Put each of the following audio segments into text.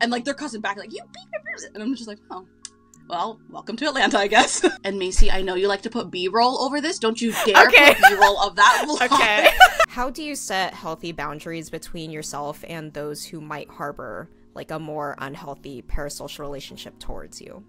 And like they're cussing back like, you beat me. And I'm just like, oh, well, welcome to Atlanta, I guess. And Macy, I know you like to put B-roll over this. Don't you dare put B-roll of that vlog. Okay. How do you set healthy boundaries between yourself and those who might harbor like a more unhealthy parasocial relationship towards you?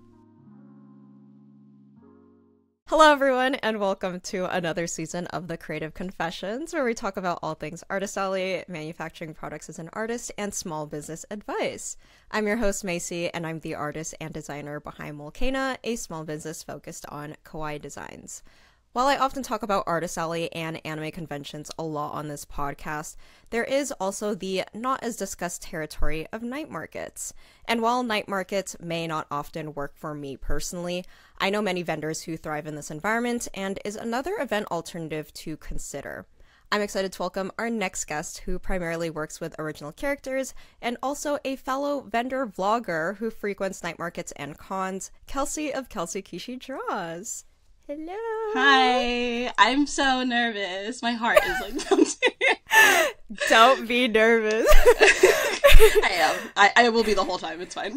Hello everyone, and welcome to another season of The Creative Confessions, where we talk about all things artist alley, manufacturing products as an artist, and small business advice. I'm your host Macy, and I'm the artist and designer behind Mualcaina, a small business focused on kawaii designs. While I often talk about artist alley and anime conventions a lot on this podcast, there is also the not as discussed territory of night markets. And while night markets may not often work for me personally, I know many vendors who thrive in this environment and is another event alternative to consider. I'm excited to welcome our next guest, who primarily works with original characters and also a fellow vendor vlogger who frequents night markets and cons, Kelsie of Kelsiekishidraws. Hello. Hi. I'm so nervous. My heart is like pumping. Don't be nervous. I am. I will be the whole time. It's fine.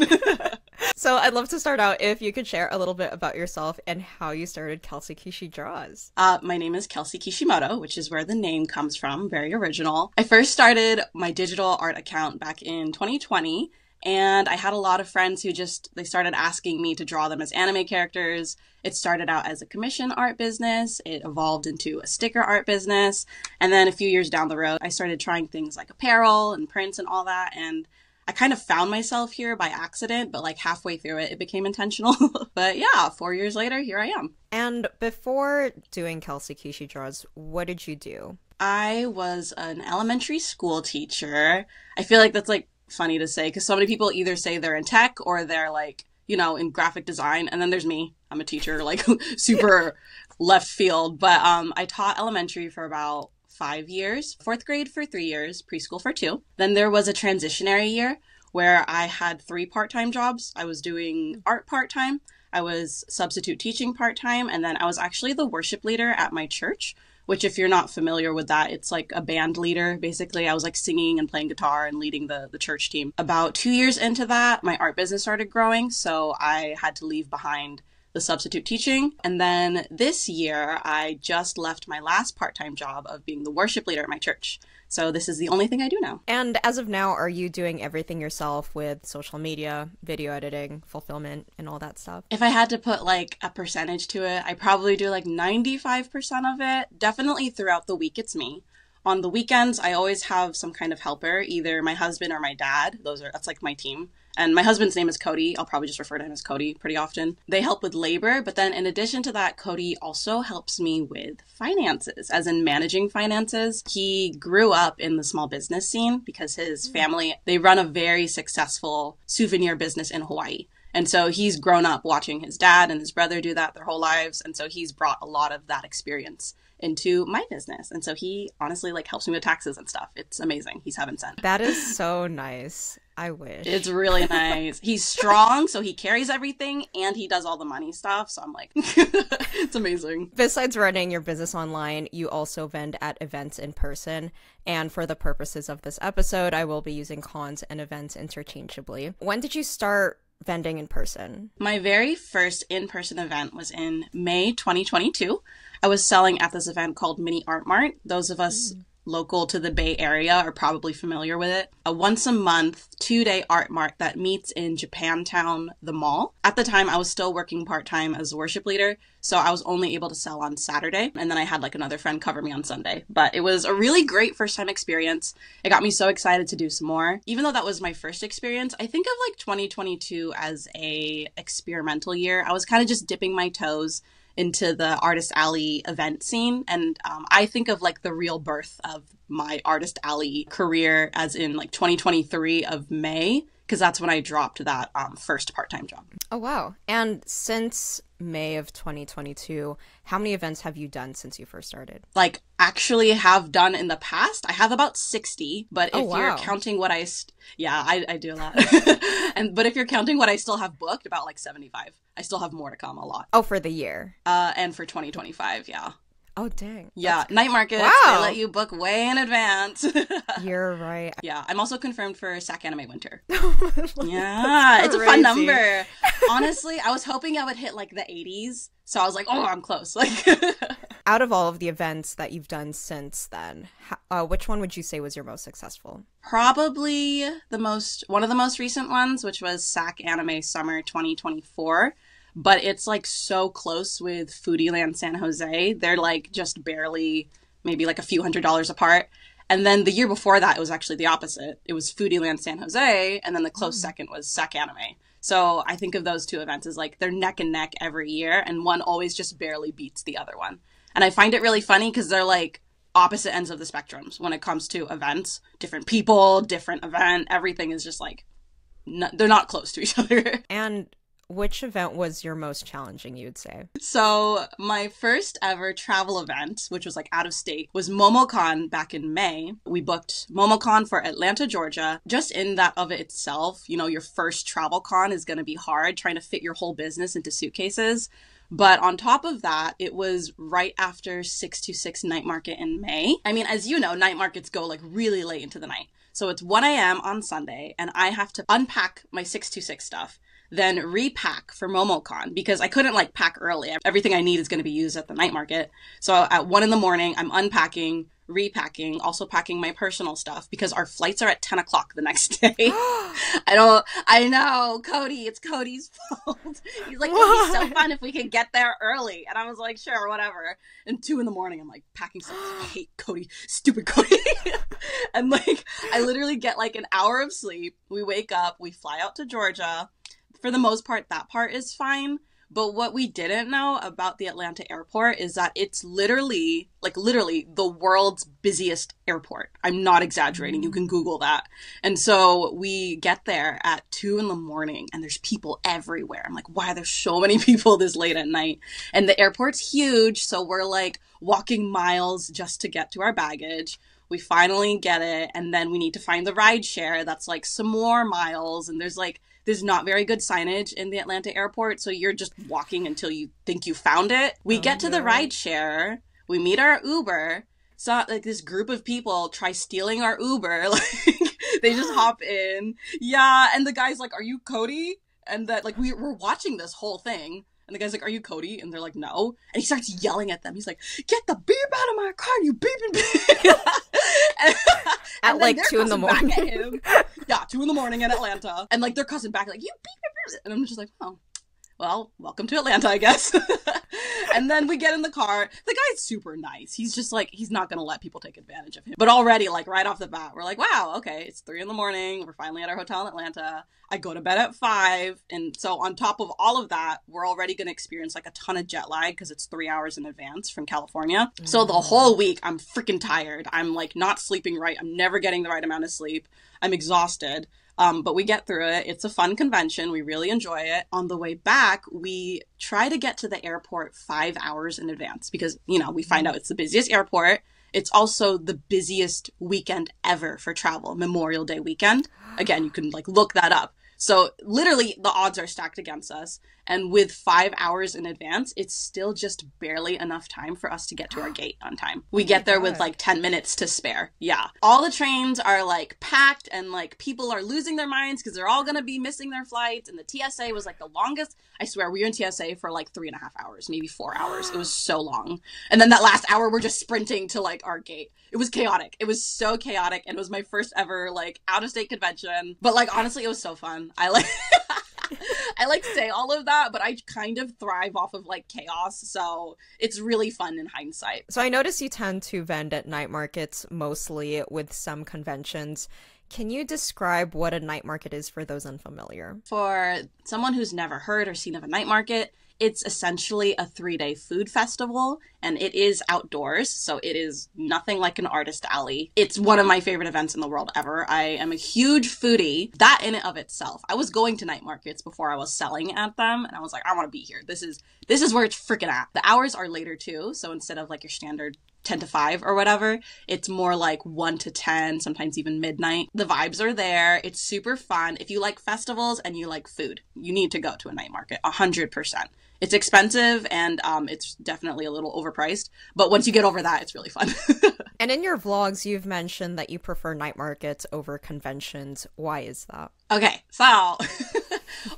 So I'd love to start out if you could share a little bit about yourself and how you started Kelsiekishidraws. My name is Kelsie Kishimoto, which is where the name comes from. Very original. I first started my digital art account back in 2020. And I had a lot of friends who they started asking me to draw them as anime characters. It started out as a commission art business. It evolved into a sticker art business. And then a few years down the road, I started trying things like apparel and prints and all that. And I kind of found myself here by accident, but like halfway through it, it became intentional. But yeah, 4 years later, here I am. And before doing Kelsiekishidraws, what did you do? I was an elementary school teacher. I feel like that's like funny to say because so many people either say they're in tech or they're like, in graphic design, and then there's me. I'm a teacher, like super left field. But I taught elementary for about 5 years, fourth grade for 3 years, preschool for 2. Then there was a transitionary year where I had 3 part-time jobs. I was doing art part-time, I was substitute teaching part-time, and then I was actually the worship leader at my church, which if you're not familiar with that, it's like a band leader. Basically, I was like singing and playing guitar and leading the church team. About 2 years into that, my art business started growing, so I had to leave behind the substitute teaching. And then this year, I just left my last part-time job of being the worship leader at my church. So this is the only thing I do now. And as of now, are you doing everything yourself with social media, video editing, fulfillment, and all that stuff? If I had to put like a percentage to it, I probably do like 95% of it. Definitely throughout the week, it's me. On the weekends, I always have some kind of helper, either my husband or my dad. That's like my team. And my husband's name is Cody. I'll probably just refer to him as Cody pretty often. They help with labor, but then in addition to that, Cody also helps me with finances, as in managing finances. He grew up in the small business scene because his family, they run a very successful souvenir business in Hawaii. And so he's grown up watching his dad and his brother do that their whole lives. And so he's brought a lot of that experience into my business. And so he honestly like helps me with taxes and stuff. It's amazing. He's heaven sent. That is so nice. I wish. It's really nice. He's strong, so he carries everything and he does all the money stuff. So I'm like, it's amazing. Besides running your business online, you also vend at events in person. And for the purposes of this episode, I will be using cons and events interchangeably. When did you start vending in person? My very first in-person event was in May 2022. I was selling at this event called Mini Art Mart. Those of us local to the Bay Area are probably familiar with it. A once a month, 2-day art mart that meets in Japantown, the mall. At the time, I was still working part-time as a worship leader, so I was only able to sell on Saturday, and then I had like another friend cover me on Sunday. But it was a really great first-time experience. It got me so excited to do some more. Even though that was my first experience, I think of like 2022 as a experimental year. I was kind of just dipping my toes into the artist alley event scene. And I think of like the real birth of my artist alley career as in like 2023 of May, because that's when I dropped that first part-time job. Oh, wow. And since May of 2022, how many events have you done since you first started? Like actually have done in the past, I have about 60, but if you're counting what I do a lot. But if you're counting what I still have booked, about like 75. I still have more to come, a lot. Oh, for the year. And for 2025, yeah. Oh, dang. Yeah, night markets, they let you book way in advance. You're right. Yeah, I'm also confirmed for SAC Anime Winter. Yeah, it's a fun number. Honestly, I was hoping I would hit like the 80s, so I was like, oh, I'm close. Like, out of all of the events that you've done since then, which one would you say was your most successful? Probably one of the most recent ones, which was SAC Anime Summer 2024. But it's like so close with Foodieland San Jose. They're like just barely, maybe like a few $100s apart. And then the year before that, it was actually the opposite. It was Foodieland San Jose, and then the close second was SAC Anime. So I think of those two events as like they're neck and neck every year, and one always just barely beats the other one. And I find it really funny because they're like opposite ends of the spectrums when it comes to events. Different people, different event, everything is just like, they're not close to each other. And which event was your most challenging, you'd say? So my first ever travel event, which was like out of state, was MomoCon back in May. We booked MomoCon for Atlanta, Georgia. Just in that of it itself, you know, your first travel con is going to be hard, trying to fit your whole business into suitcases. But on top of that, it was right after 626 night market in May. I mean, as you know, night markets go like really late into the night. So it's 1 a.m. on Sunday, and I have to unpack my 626 stuff, then repack for MomoCon because I couldn't like pack early. Everything I need is going to be used at the night market. So at 1 a.m, I'm unpacking, repacking, also packing my personal stuff because our flights are at 10 o'clock the next day. I know, Cody, it's Cody's fault. He's like, it'd be so fun if we could get there early. And I was like, sure, whatever. And 2 a.m, I'm like packing stuff. I hate Cody, stupid Cody. And like, I literally get like an hour of sleep. We wake up, we fly out to Georgia. For the most part, that part is fine. But what we didn't know about the Atlanta airport is that it's literally the world's busiest airport. I'm not exaggerating. You can Google that. And so we get there at 2 a.m, and there's people everywhere. I'm like, why are there so many people this late at night? And the airport's huge. So we're like walking miles just to get to our baggage. We finally get it. And then we need to find the ride share. That's like some more miles. And there's not very good signage in the Atlanta airport, so you're just walking until you think you found it. We get to the ride share, we meet our Uber, so like this group of people try stealing our Uber, like they just hop in. Yeah, and the guy's like, "Are you Cody?" And that like we're watching this whole thing. And the guy's like, "Are you Cody?" And they're like, "No." And he starts yelling at them. He's like, "Get the beep out of my car, you beeping beep." At like 2 a.m. Yeah, 2 a.m. in Atlanta. And like they're cussing back like, "You beep." And I'm just like, oh, well, welcome to Atlanta, I guess. And then we get in the car. The guy's super nice. He's just like, he's not going to let people take advantage of him. But already, like right off the bat, we're like, wow, okay, it's 3 a.m. We're finally at our hotel in Atlanta. I go to bed at 5. And so on top of all of that, we're already going to experience like a ton of jet lag because it's 3 hours in advance from California. So the whole week, I'm freaking tired. I'm like not sleeping right. I'm never getting the right amount of sleep. I'm exhausted. But we get through it. It's a fun convention. We really enjoy it. On the way back, we try to get to the airport 5 hours in advance because, you know, we find out it's the busiest airport. It's also the busiest weekend ever for travel, Memorial Day weekend. Again, you can like look that up. So literally the odds are stacked against us. And with 5 hours in advance, it's still just barely enough time for us to get to our gate on time. We get there with like 10 minutes to spare. Yeah. All the trains are like packed and like people are losing their minds because they're all going to be missing their flights. And the TSA was like the longest. I swear we were in TSA for like 3.5 hours, maybe 4 hours. It was so long. And then that last hour, we're just sprinting to like our gate. It was chaotic. It was so chaotic. And it was my first ever like out of state convention. But like, honestly, it was so fun. I like say all of that, but I kind of thrive off of like chaos. So it's really fun in hindsight. So I notice you tend to vend at night markets mostly with some conventions. Can you describe what a night market is for those unfamiliar? For someone who's never heard or seen of a night market, it's essentially a 3-day food festival, and it is outdoors, so it is nothing like an artist alley. It's one of my favorite events in the world ever. I am a huge foodie. That in and of itself. I was going to night markets before I was selling at them, and I was like, I want to be here. This is where it's freaking at. The hours are later too, so instead of like your standard 10 to 5 or whatever, it's more like 1 to 10, sometimes even midnight. The vibes are there. It's super fun. If you like festivals and you like food, you need to go to a night market, 100%. It's expensive and it's definitely a little overpriced. But once you get over that, it's really fun. And in your vlogs, you've mentioned that you prefer night markets over conventions. Why is that? Okay, so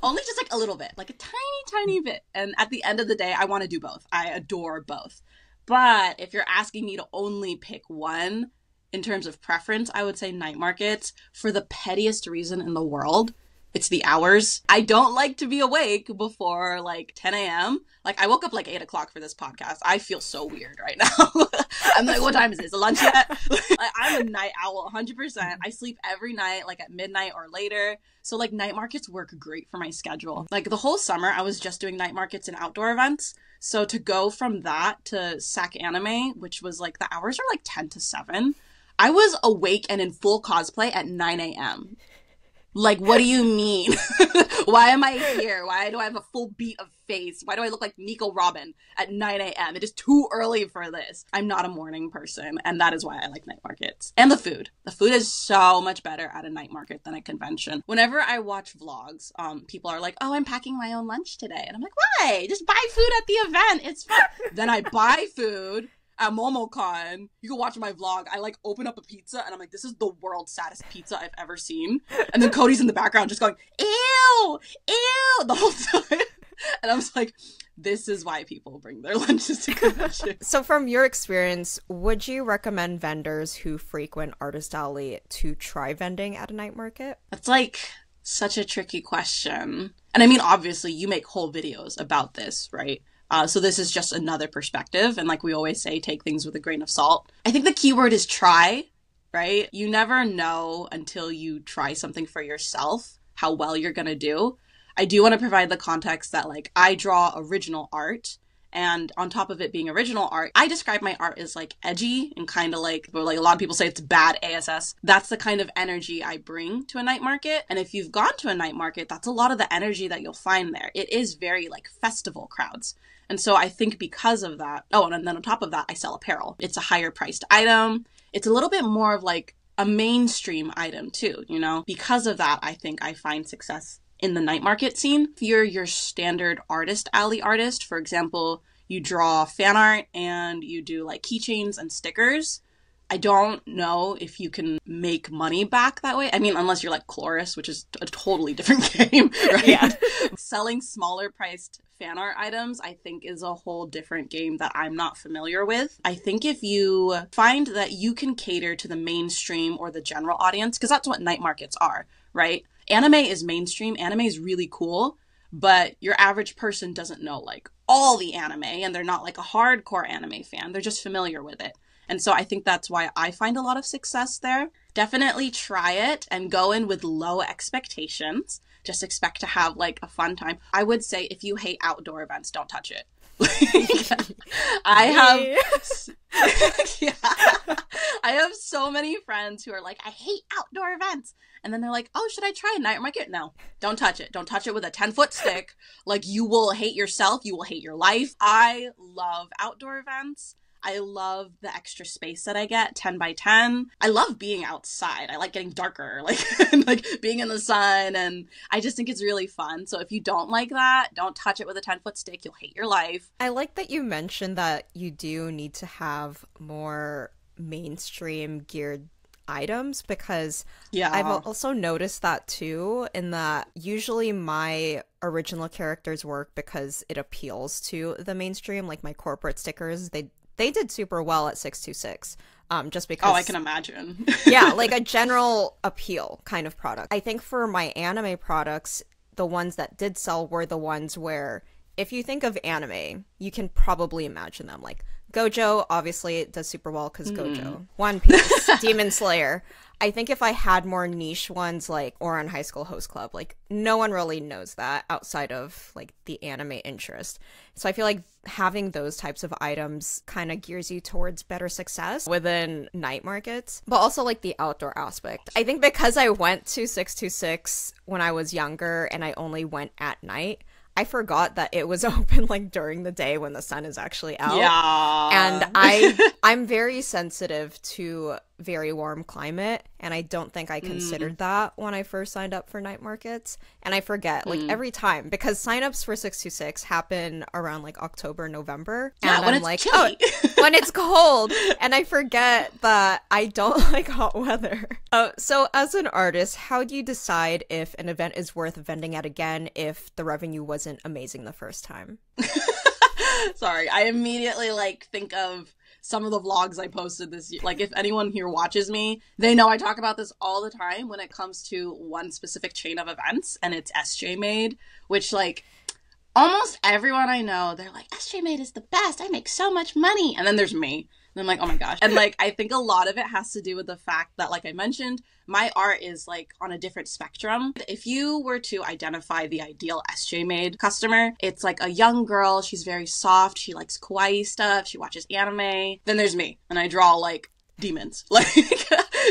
only just like a little bit, like a tiny, tiny bit. And at the end of the day, I want to do both. I adore both. But if you're asking me to only pick one in terms of preference, I would say night markets for the pettiest reason in the world. It's the hours. I don't like to be awake before like 10 a.m. Like I woke up like 8 o'clock for this podcast. I feel so weird right now. I'm like, what time is it? Is it lunch yet? Like, I'm a night owl, 100%. I sleep every night, like at midnight or later. So like night markets work great for my schedule. Like the whole summer, I was just doing night markets and outdoor events. So to go from that to SAC Anime, which was like the hours are like 10 to 7, I was awake and in full cosplay at 9 a.m. Like, what do you mean? Why am I here? Why do I have a full beat of face? Why do I look like Nico Robin at 9 a.m.? It is too early for this. I'm not a morning person, and that is why I like night markets. And the food. The food is so much better at a night market than a convention. Whenever I watch vlogs, people are like, oh, I'm packing my own lunch today. And I'm like, why? Just buy food at the event. It's fun. Then I buy food at MomoCon. You can watch my vlog. I like open up a pizza and I'm like, this is the world's saddest pizza I've ever seen. And then Cody's in the background just going, ew, ew, the whole time. And I was like, this is why people bring their lunches to conventions. So from your experience, would you recommend vendors who frequent Artist Alley to try vending at a night market? That's like such a tricky question. And I mean, obviously you make whole videos about this, right? So this is just another perspective. And like we always say, take things with a grain of salt. I think the key word is try, right? You never know until you try something for yourself how well you're going to do. I do want to provide the context that like I draw original art. And on top of it being original art, I describe my art as like edgy and kind of like a lot of people say it's bad ASS. That's the kind of energy I bring to a night market. And if you've gone to a night market, that's a lot of the energy that you'll find there. It is very like festival crowds. And so I think because of that, and then on top of that, I sell apparel. It's a higher priced item. It's a little bit more of like a mainstream item too, you know? Because of that, I think I find success in the night market scene. If you're your standard Artist Alley artist, for example, you draw fan art and you do like keychains and stickers, I don't know if you can make money back that way. I mean, unless you're like Chloris, which is a totally different game, right? Yeah. Selling smaller priced fan art items, I think, is a whole different game that I'm not familiar with. I think if you find that you can cater to the mainstream or the general audience, because that's what night markets are, right? Anime is mainstream. Anime is really cool, but your average person doesn't know like all the anime and they're not like a hardcore anime fan. They're just familiar with it. And so I think that's why I find a lot of success there. Definitely try it and go in with low expectations. Just expect to have like a fun time. I would say if you hate outdoor events, don't touch it. I have so many friends who are like, I hate outdoor events. And then they're like, oh, should I try a night market? No, don't touch it. Don't touch it with a 10-foot stick. Like you will hate yourself. You will hate your life. I love outdoor events. I love the extra space that I get, 10 by 10. I love being outside. I like getting darker, and like being in the sun, and I just think it's really fun. So if you don't like that, don't touch it with a 10-foot stick. You'll hate your life. I like that you mentioned that you do need to have more mainstream geared items, because I've also noticed that too, in that usually my original characters work because it appeals to the mainstream. Like my corporate stickers, they did super well at 626, just because... Oh, I can imagine. Yeah, like a general appeal kind of product. I think for my anime products, the ones that did sell were the ones where, if you think of anime, you can probably imagine them. Like Gojo, obviously, it does super well because Gojo. One Piece, Demon Slayer. I think if I had more niche ones like Ouran High School Host Club, like no one really knows that outside of like the anime interest. So I feel like having those types of items kind of gears you towards better success within night markets, but also like the outdoor aspect. I think because I went to 626 when I was younger and I only went at night, I forgot that it was open like during the day when the sun is actually out. Yeah. And I'm very sensitive to very warm climate, and I don't think I considered that when I first signed up for night markets. And I forget, like, every time, because signups for 626 happen around, like, October, November. Yeah, and when I'm it's like, chilly. oh, when it's cold. And I forget that I don't like hot weather. So as an artist, how do you decide if an event is worth vending at again if the revenue wasn't amazing the first time? Sorry, I immediately, like, think of some of the vlogs I posted this year. Like, if anyone here watches me, they know I talk about this all the time when it comes to one specific chain of events, and it's SJ Made, which, like, almost everyone I know, they're like, SJ Made is the best. I make so much money. And then there's me. And I'm like, oh my gosh. And, like, I think a lot of it has to do with the fact that, like I mentioned, my art is, like, on a different spectrum. If you were to identify the ideal SJ Made customer, it's like a young girl. She's very soft. She likes kawaii stuff. She watches anime. Then there's me. And I draw, like, demons. Like,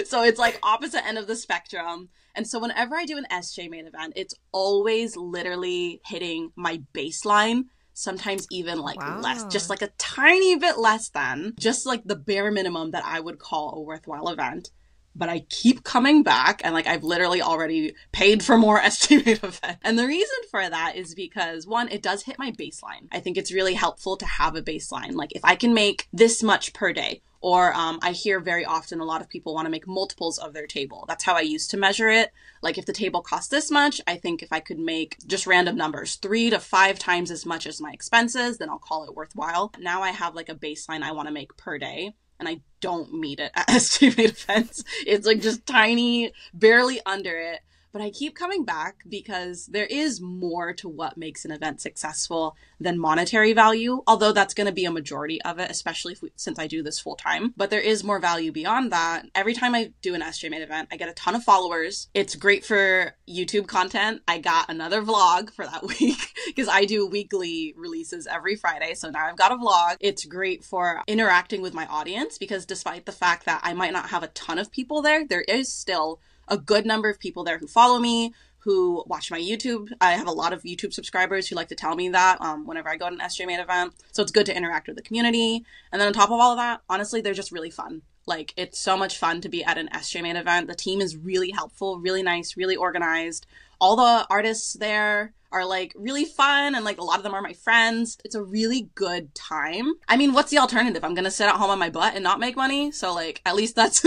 so it's, like, opposite end of the spectrum. And so whenever I do an SJ Made event, it's always literally hitting my baseline. Sometimes even, like, less, just like a tiny bit less than just, like, the bare minimum that I would call a worthwhile event. But I keep coming back, and, like, I've literally already paid for more estimated events. And the reason for that is because, one, it does hit my baseline. I think it's really helpful to have a baseline. Like, if I can make this much per day, or I hear very often a lot of people want to make multiples of their table. That's how I used to measure it. Like, if the table costs this much, I think if I could make just random numbers, 3 to 5 times as much as my expenses, then I'll call it worthwhile. Now I have, like, a baseline I want to make per day, and I don't meet it at estimated events. It's, like, just tiny, barely under it. But I keep coming back because there is more to what makes an event successful than monetary value, although that's going to be a majority of it, especially since I do this full time. But there is more value beyond that. Every time I do an SJ Made event, I get a ton of followers. It's great for YouTube content. I got another vlog for that week because I do weekly releases every Friday. So now I've got a vlog. It's great for interacting with my audience because despite the fact that I might not have a ton of people there, there is still a good number of people there who follow me, who watch my YouTube. I have a lot of YouTube subscribers who like to tell me that whenever I go to an SJ Made event. So it's good to interact with the community. And then on top of all of that, honestly, they're just really fun. Like, it's so much fun to be at an SJ Made event. The team is really helpful, really nice, really organized. All the artists there are, like, really fun, and, like, a lot of them are my friends. It's a really good time. I mean, what's the alternative? I'm gonna sit at home on my butt and not make money? So, like, at least that's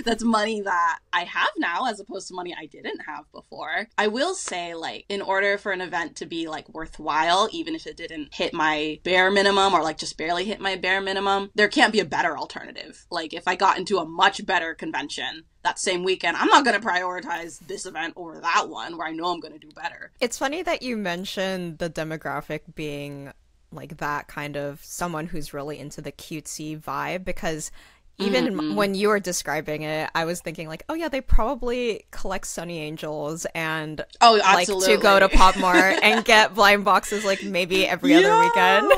that's money that I have now as opposed to money I didn't have before. I will say, like, in order for an event to be, like, worthwhile, even if it didn't hit my bare minimum or, like, just barely hit my bare minimum, there can't be a better alternative. Like, if I got into a much better convention that same weekend, I'm not going to prioritize this event over that one where I know I'm going to do better. It's funny that you mentioned the demographic being like that kind of someone who's really into the cutesy vibe, because even when you were describing it, I was thinking like, oh yeah, they probably collect Sunny Angels and like to go to Pop Mart and get blind boxes like maybe every other weekend.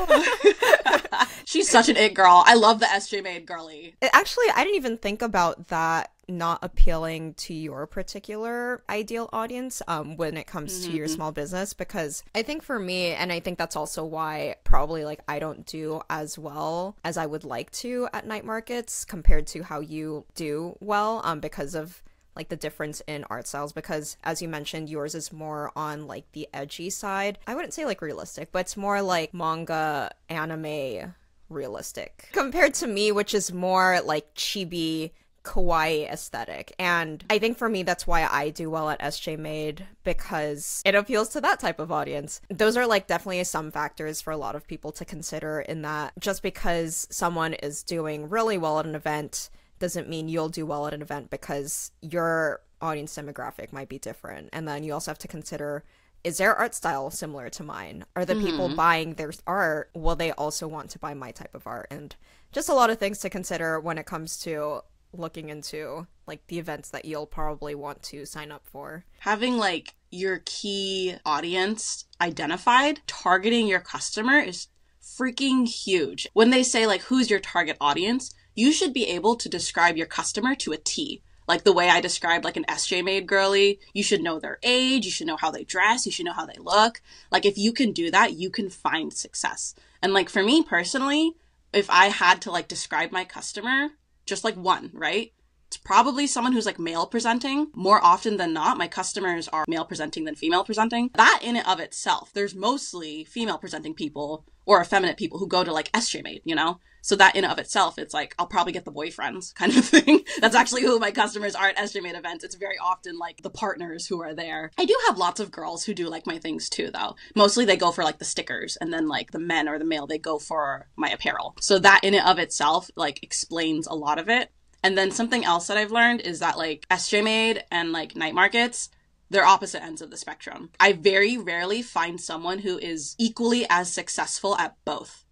She's such an it girl. I love the SJ Made girly. Actually, I didn't even think about that not appealing to your particular ideal audience when it comes to your small business, because I think for me, and I think that's also why probably like I don't do as well as I would like to at night markets compared to how you do well, because of like the difference in art styles, because as you mentioned, yours is more on like the edgy side. I wouldn't say like realistic, but it's more like manga, anime realistic compared to me, which is more like chibi kawaii aesthetic. And I think for me, that's why I do well at SJ Made, because it appeals to that type of audience. Those are like definitely some factors for a lot of people to consider, in that just because someone is doing really well at an event doesn't mean you'll do well at an event, because your audience demographic might be different. And then you also have to consider, is their art style similar to mine? Are the people buying their art, will they also want to buy my type of art? And just a lot of things to consider when it comes to looking into like the events that you'll probably want to sign up for. Having like your key audience identified, targeting your customer is freaking huge. When they say like, who's your target audience, you should be able to describe your customer to a T. Like the way I described like an SJ Made girly, you should know their age, you should know how they dress, you should know how they look. Like if you can do that, you can find success. And like for me personally, if I had to like describe my customer, just like one, right? it's probably someone who's like male presenting. More often than not, my customers are male presenting than female presenting. That in and of itself, there's mostly female presenting people or effeminate people who go to like SJMade, you know? So that in and of itself, it's like, I'll probably get the boyfriends kind of thing. That's actually who my customers are at SJMade events. It's very often like the partners who are there. I do have lots of girls who do like my things too, though. Mostly they go for like the stickers, and then like the men or the male, they go for my apparel. So that in and of itself, like explains a lot of it. And then something else that I've learned is that like SJMade and like night markets, they're opposite ends of the spectrum. I very rarely find someone who is equally as successful at both,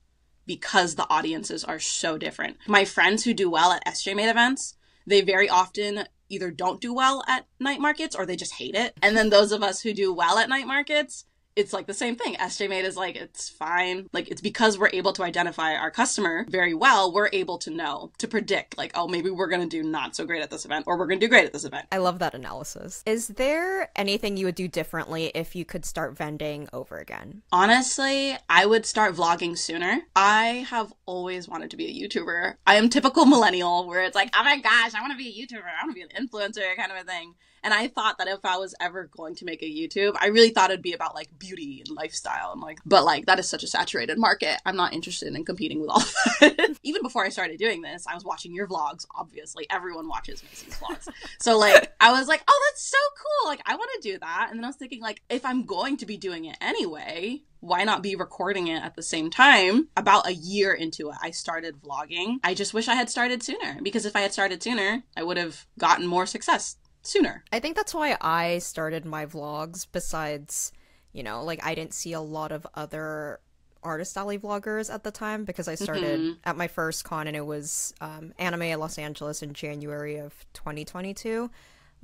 because the audiences are so different. My friends who do well at SJMade events, they very often either don't do well at night markets or they just hate it. And then those of us who do well at night markets, it's like the same thing. SJMade is like, it's fine. Like, it's because we're able to identify our customer very well, we're able to know, to predict, like, oh, maybe we're going to do not so great at this event, or we're going to do great at this event. I love that analysis. Is there anything you would do differently if you could start vending over again? Honestly, I would start vlogging sooner. I have always wanted to be a YouTuber. I am typical millennial where it's like, oh my gosh, I want to be a YouTuber. I want to be an influencer kind of a thing. And I thought that if I was ever going to make a YouTube, I really thought it'd be about like beauty and lifestyle and like, but like that is such a saturated market. I'm not interested in competing with all of that. Even before I started doing this, I was watching your vlogs. Obviously, everyone watches Macy's vlogs. So like, I was like, oh, that's so cool. Like, I want to do that. And then I was thinking like, if I'm going to be doing it anyway, why not be recording it at the same time? About a year into it, I started vlogging. I just wish I had started sooner, because if I had started sooner, I would have gotten more success sooner. I think that's why I started my vlogs, besides, you know, like I didn't see a lot of other artist alley vloggers at the time, because I started at my first con, and it was Anime in Los Angeles in January of 2022.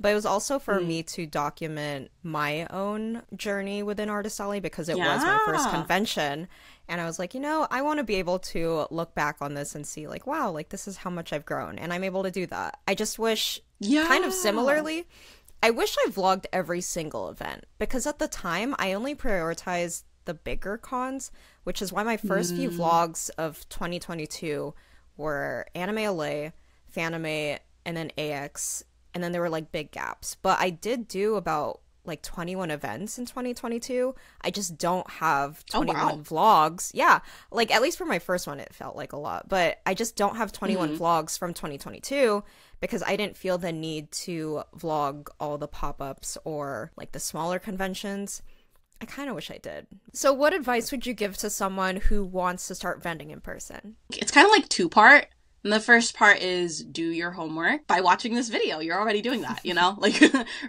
But it was also for me to document my own journey within Artist Alley, because it was my first convention. And I was like, you know, I want to be able to look back on this and see like, wow, like this is how much I've grown. And I'm able to do that. I just wish, kind of similarly, I wish I vlogged every single event, because at the time I only prioritized the bigger cons, which is why my first few vlogs of 2022 were Anime LA, Fanime, and then AX. And then there were like big gaps. But I did do about like 21 events in 2022. I just don't have 21 vlogs. Yeah. Like at least for my first one, it felt like a lot. But I just don't have 21 vlogs from 2022, because I didn't feel the need to vlog all the pop-ups or like the smaller conventions. I kind of wish I did. So what advice would you give to someone who wants to start vending in person? It's kind of like two-part. And the first part is do your homework. By watching this video, you're already doing that, you know? Like,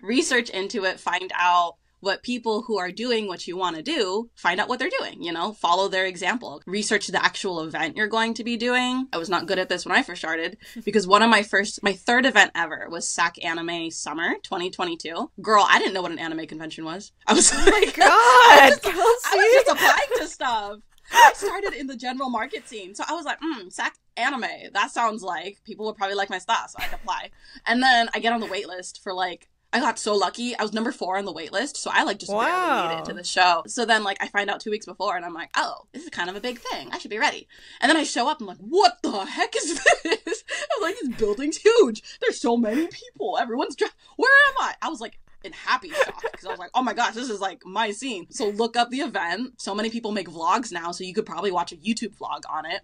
research into it, find out what people who are doing what you want to do, find out what they're doing, you know? Follow their example. Research the actual event you're going to be doing. I was not good at this when I first started, because one of my third event ever was SAC Anime Summer 2022. Girl, I didn't know what an anime convention was. I was like, oh my God, I was just applying to stuff. I started in the general market scene. So I was like, SAC anime. That sounds like people would probably like my stuff, so I could apply. And then I get on the wait list for like, I got so lucky. I was number 4 on the wait list. So I like just barely made it to the show. So then like I find out 2 weeks before and I'm like, oh, this is kind of a big thing. I should be ready. And then I show up and I'm like, what the heck is this? I was like, this building's huge. There's so many people. Everyone's where am I? I was like, in happy shock, because I was like, oh my gosh, this is like my scene. So look up the event. So many people make vlogs now, so you could probably watch a YouTube vlog on it.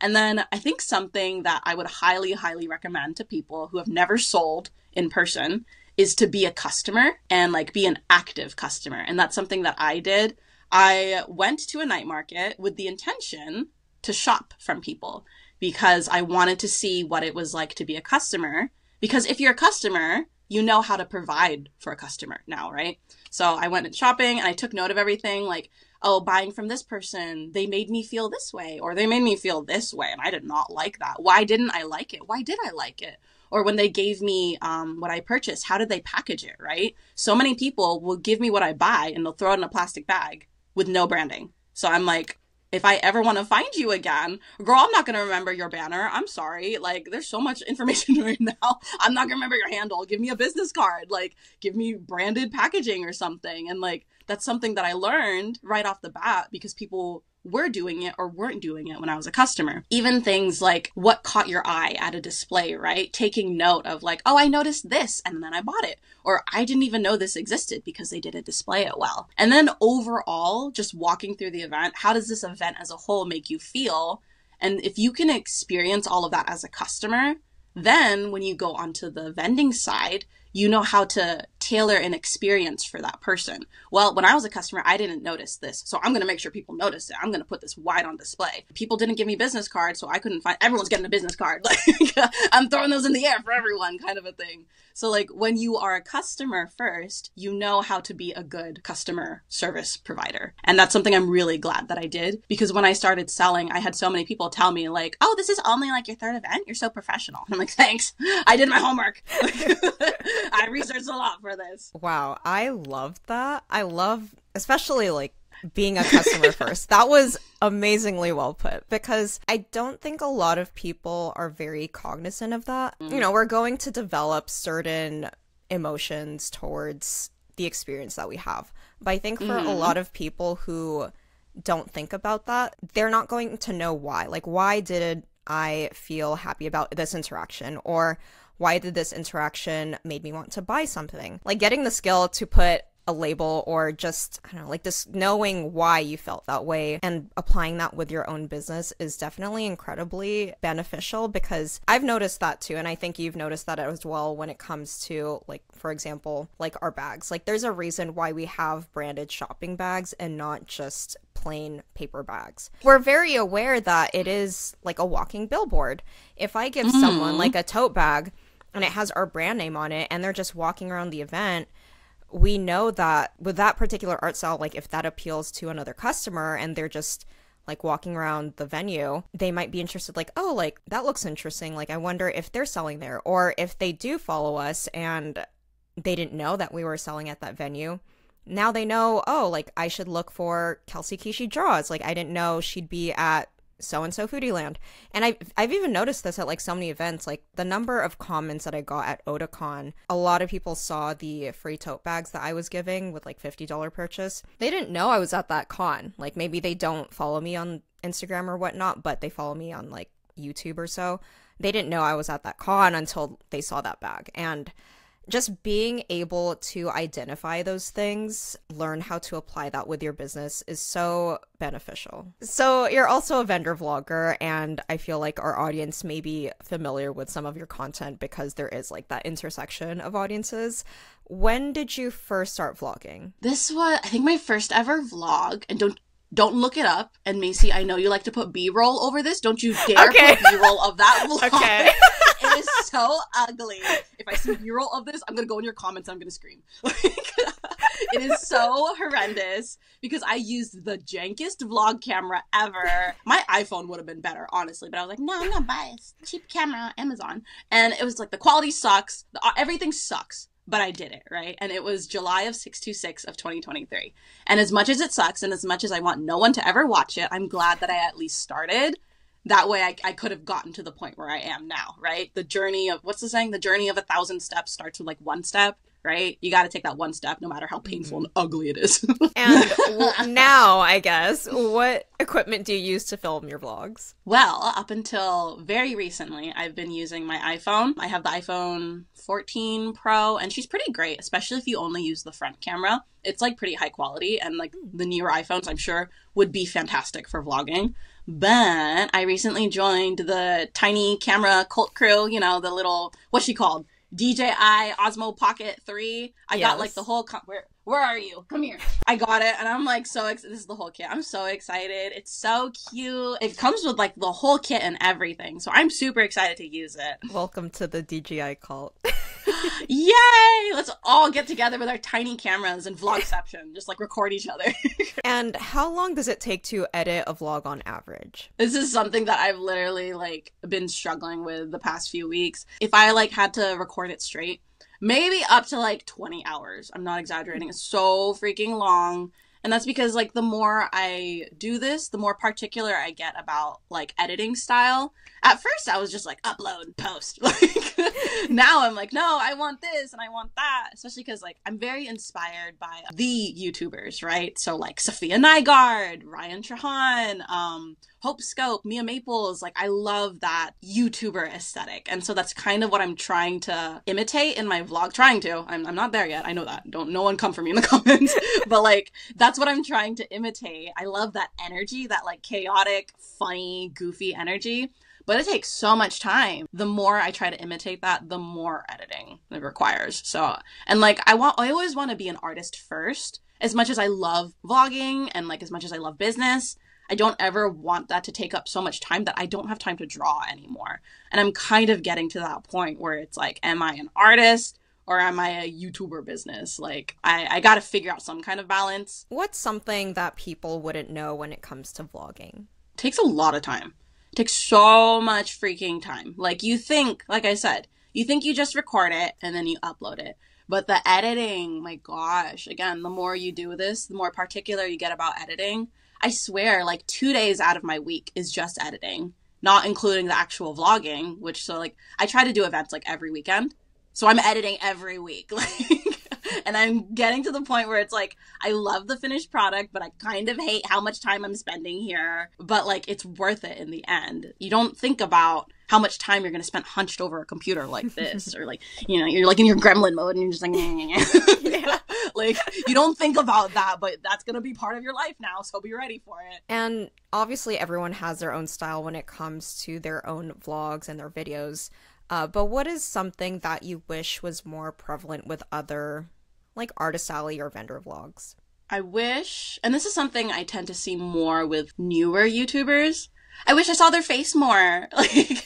And then I think something that I would highly, highly recommend to people who have never sold in person is to be a customer and like be an active customer. And that's something that I did. I went to a night market with the intention to shop from people, because I wanted to see what it was like to be a customer. Because if you're a customer, you know how to provide for a customer now, right? So I went shopping and I took note of everything, like, oh, buying from this person, they made me feel this way, or they made me feel this way, and I did not like that. Why didn't I like it? Why did I like it? Or when they gave me what I purchased, how did they package it, right? So many people will give me what I buy and they'll throw it in a plastic bag with no branding. So I'm like, if I ever want to find you again, girl, I'm not going to remember your banner. I'm sorry. Like, there's so much information right now. I'm not going to remember your handle. Give me a business card. Like, give me branded packaging or something. And like, that's something that I learned right off the bat, because people were doing it or weren't doing it when I was a customer. Even things like what caught your eye at a display, right? Taking note of like, oh, I noticed this and then I bought it. Or I didn't even know this existed because they didn't display it well. And then overall, just walking through the event, how does this event as a whole make you feel? And if you can experience all of that as a customer, then when you go onto the vending side, you know how to tailor an experience for that person. Well, when I was a customer, I didn't notice this. So I'm going to make sure people notice it. I'm going to put this wide on display. People didn't give me business cards, so I couldn't find, everyone's getting a business card. Like, I'm throwing those in the air for everyone kind of a thing. So like when you are a customer first, you know how to be a good customer service provider. And that's something I'm really glad that I did, because when I started selling, I had so many people tell me like, oh, this is only like your third event. You're so professional. And I'm like, thanks. I did my homework. I researched a lot for this. Wow, I love that. I love, especially like being a customer first. That was amazingly well put, because I don't think a lot of people are very cognizant of that. You know, we're going to develop certain emotions towards the experience that we have. But I think for a lot of people who don't think about that, they're not going to know why. Like, why did I feel happy about this interaction? Or why did this interaction made me want to buy something? Like getting the skill to put a label, or just, I don't know, like just knowing why you felt that way and applying that with your own business is definitely incredibly beneficial, because I've noticed that too. And I think you've noticed that as well when it comes to, like, for example, like our bags. Like there's a reason why we have branded shopping bags and not just plain paper bags. We're very aware that it is like a walking billboard. If I give someone like a tote bag and it has our brand name on it and they're just walking around the event, we know that with that particular art style, like if that appeals to another customer and they're just like walking around the venue, they might be interested, like, oh, like that looks interesting. Like, I wonder if they're selling there, or if they do follow us and they didn't know that we were selling at that venue. Now they know, oh, like I should look for Kelsiekishidraws. Like I didn't know she'd be at so-and-so Foodie Land. And I've even noticed this at like so many events, like the number of comments that I got at Otakon. A lot of people saw the free tote bags that I was giving with like $50 purchase. They didn't know I was at that con. Like maybe they don't follow me on Instagram or whatnot, but they follow me on like YouTube or so. They didn't know I was at that con until they saw that bag. And just being able to identify those things, learn how to apply that with your business is so beneficial. So you're also a vendor vlogger, and I feel like our audience may be familiar with some of your content because there is like that intersection of audiences. When did you first start vlogging? This was, I think, my first ever vlog, and don't look it up. And Macy, I know you like to put B-roll over this. Don't you dare put B-roll of that vlog. Okay. It is so ugly. If I see B-roll of this, I'm going to go in your comments and I'm going to scream. It is so horrendous because I used the jankiest vlog camera ever. My iPhone would have been better, honestly. But I was like, no, I'm going to buy a cheap camera on Amazon. And it was like, the quality sucks. Everything sucks. But I did it, right? And it was July of 6/26 of 2023. And as much as it sucks and as much as I want no one to ever watch it, I'm glad that I at least started. That way I could have gotten to the point where I am now, right? The journey of, what's the saying? The journey of 1,000 steps starts with like one step, right? You got to take that one step no matter how painful and ugly it is. And now, I guess, what equipment do you use to film your vlogs? Well, up until very recently, I've been using my iPhone. I have the iPhone 14 Pro, and she's pretty great, especially if you only use the front camera. It's like pretty high quality, and like the newer iPhones, I'm sure, would be fantastic for vlogging. But I recently joined the tiny camera cult crew, you know, the little, what's she called? DJI Osmo Pocket 3. I got like the whole, where are you? Come here. I got it, and I'm like so excited. This is the whole kit. I'm so excited. It's so cute. It comes with like the whole kit and everything, so I'm super excited to use it. Welcome to the DJI cult. Yay! Let's all get together with our tiny cameras and vlogception, just like record each other. And how long does it take to edit a vlog on average? This is something that I've literally like been struggling with the past few weeks. If I like had to record it straight, maybe up to like 20 hours. I'm not exaggerating. It's so freaking long. And that's because like the more I do this, the more particular I get about like editing style. At first I was just like upload, post. Like now I'm like, no, I want this and I want that. Especially because like I'm very inspired by the YouTubers, right? So like Sophia Nygaard, Ryan Trahan, Hope Scope, Mia Maples. Like I love that YouTuber aesthetic. And so that's kind of what I'm trying to imitate in my vlog. Trying to. I'm not there yet. I know that. No one come for me in the comments. But like that's what I'm trying to imitate. I love that energy, that like chaotic, funny, goofy energy. But it takes so much time. The more I try to imitate that, the more editing it requires. So, and like I always want to be an artist first. As much as I love vlogging and like as much as I love business, I don't ever want that to take up so much time that I don't have time to draw anymore. And I'm kind of getting to that point where it's like, am I an artist or am I a YouTuber business? Like I got to figure out some kind of balance. What's something that people wouldn't know when it comes to vlogging? It takes a lot of time. It takes so much freaking time. Like you think, like I said, you think you just record it and then you upload it. But the editing, my gosh, again, the more you do this, the more particular you get about editing. I swear, like 2 days out of my week is just editing, not including the actual vlogging, which so like I try to do events like every weekend. So I'm editing every week. Like and I'm getting to the point where it's like, I love the finished product, but I kind of hate how much time I'm spending here. But like, it's worth it in the end. You don't think about how much time you're going to spend hunched over a computer like this, or like, you know, you're like in your gremlin mode and you're just like, yeah. Like you don't think about that, but that's going to be part of your life now. So be ready for it. And obviously everyone has their own style when it comes to their own vlogs and their videos. But what is something that you wish was more prevalent with other, like, Artist Alley or vendor vlogs? I wish, and this is something I tend to see more with newer YouTubers, I wish I saw their face more. Like,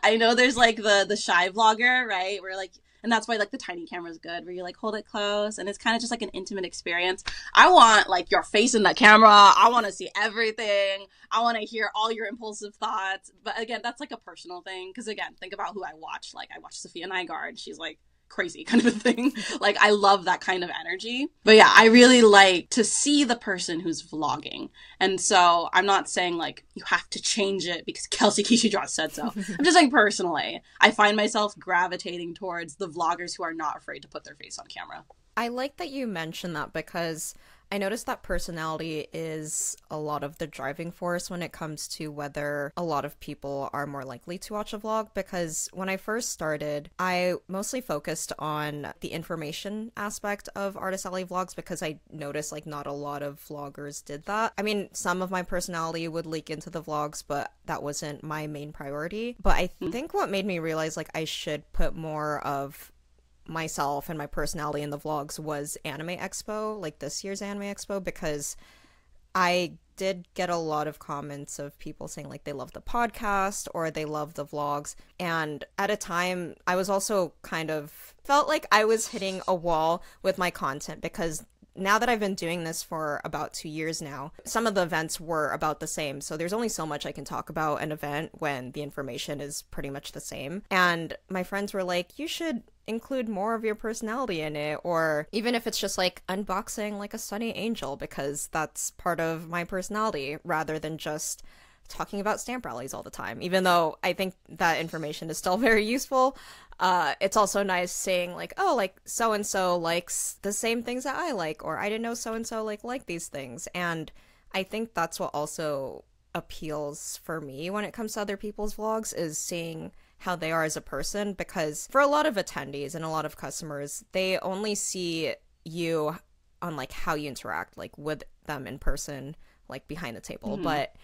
I know there's, like, the shy vlogger, right? Where, like, and that's why, like, the tiny camera's good, where you, like, hold it close, and it's kind of just, like, an intimate experience. I want, like, your face in the camera. I want to see everything. I want to hear all your impulsive thoughts. But, again, that's, like, a personal thing. Because, again, think about who I watch. Like, I watch Sophia Nygaard. She's, like, crazy kind of a thing. Like, I love that kind of energy. But yeah, I really like to see the person who's vlogging. And so I'm not saying like you have to change it because Kelsiekishidraws said so. I'm just saying personally, I find myself gravitating towards the vloggers who are not afraid to put their face on camera. I like that you mentioned that because I noticed that personality is a lot of the driving force when it comes to whether a lot of people are more likely to watch a vlog, because when I first started, I mostly focused on the information aspect of Artist Alley vlogs because I noticed like not a lot of vloggers did that. I mean, some of my personality would leak into the vlogs, but that wasn't my main priority. But I think what made me realize like I should put more of myself and my personality in the vlogs was Anime Expo, like this year's Anime Expo, because I did get a lot of comments of people saying like they love the podcast or they love the vlogs. And at a time I was also kind of felt like I was hitting a wall with my content, because now that I've been doing this for about 2 years now, some of the events were about the same. So there's only so much I can talk about an event when the information is pretty much the same. And my friends were like, you should include more of your personality in it, or even if it's just like unboxing like a Sunny Angel, because that's part of my personality, rather than just talking about stamp rallies all the time. Even though I think that information is still very useful, it's also nice saying like, oh, like so-and-so likes the same things that I like, or I didn't know so-and-so like these things. And I think that's what also appeals for me when it comes to other people's vlogs, is seeing how they are as a person, because for a lot of attendees and a lot of customers, they only see you on like how you interact like with them in person, like behind the table. But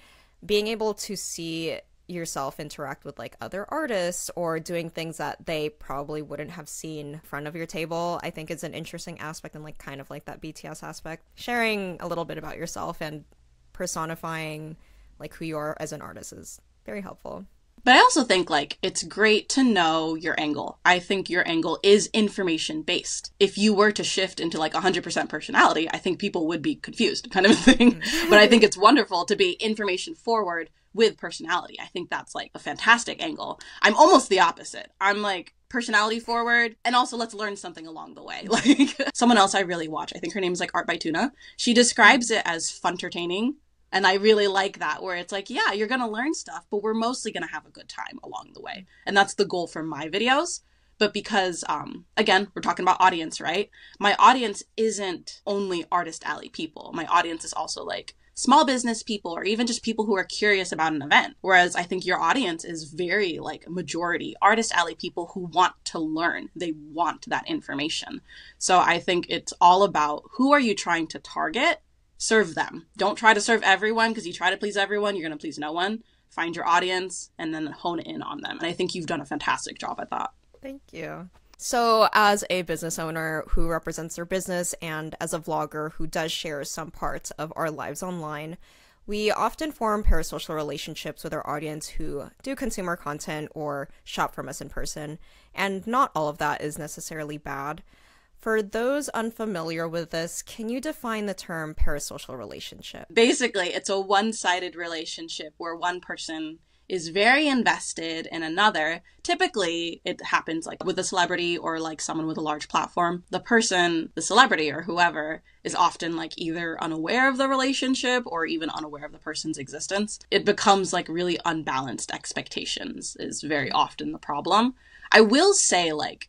being able to see yourself interact with like other artists or doing things that they probably wouldn't have seen in front of your table, I think is an interesting aspect, and like kind of like that BTS aspect, sharing a little bit about yourself and personifying like who you are as an artist is very helpful. But I also think, like, it's great to know your angle. I think your angle is information-based. If you were to shift into, like, 100% personality, I think people would be confused, kind of a thing. But I think it's wonderful to be information-forward with personality. I think that's, like, a fantastic angle. I'm almost the opposite. I'm, like, personality-forward, and also let's learn something along the way. Like, someone else I really watch, I think her name is, like, Art by Tuna. She describes it as fun-tertaining. And I really like that, where it's like, yeah, you're going to learn stuff, but we're mostly going to have a good time along the way. And that's the goal for my videos. But because, again, we're talking about audience, right? My audience isn't only Artist Alley people. My audience is also like small business people, or even just people who are curious about an event. Whereas I think your audience is very like majority Artist Alley people who want to learn. They want that information. So I think it's all about, who are you trying to target? Serve them. Don't try to serve everyone, because you try to please everyone, you're going to please no one. Find your audience and then hone in on them. And I think you've done a fantastic job at that. Thank you. So as a business owner who represents their business, and as a vlogger who does share some parts of our lives online, we often form parasocial relationships with our audience who do consumer content or shop from us in person. And not all of that is necessarily bad. For those unfamiliar with this, can you define the term parasocial relationship? Basically, it's a one-sided relationship where one person is very invested in another. Typically, it happens like with a celebrity or like someone with a large platform. The person, the celebrity or whoever, is often like either unaware of the relationship or even unaware of the person's existence. It becomes like really unbalanced expectations is very often the problem. I will say, like,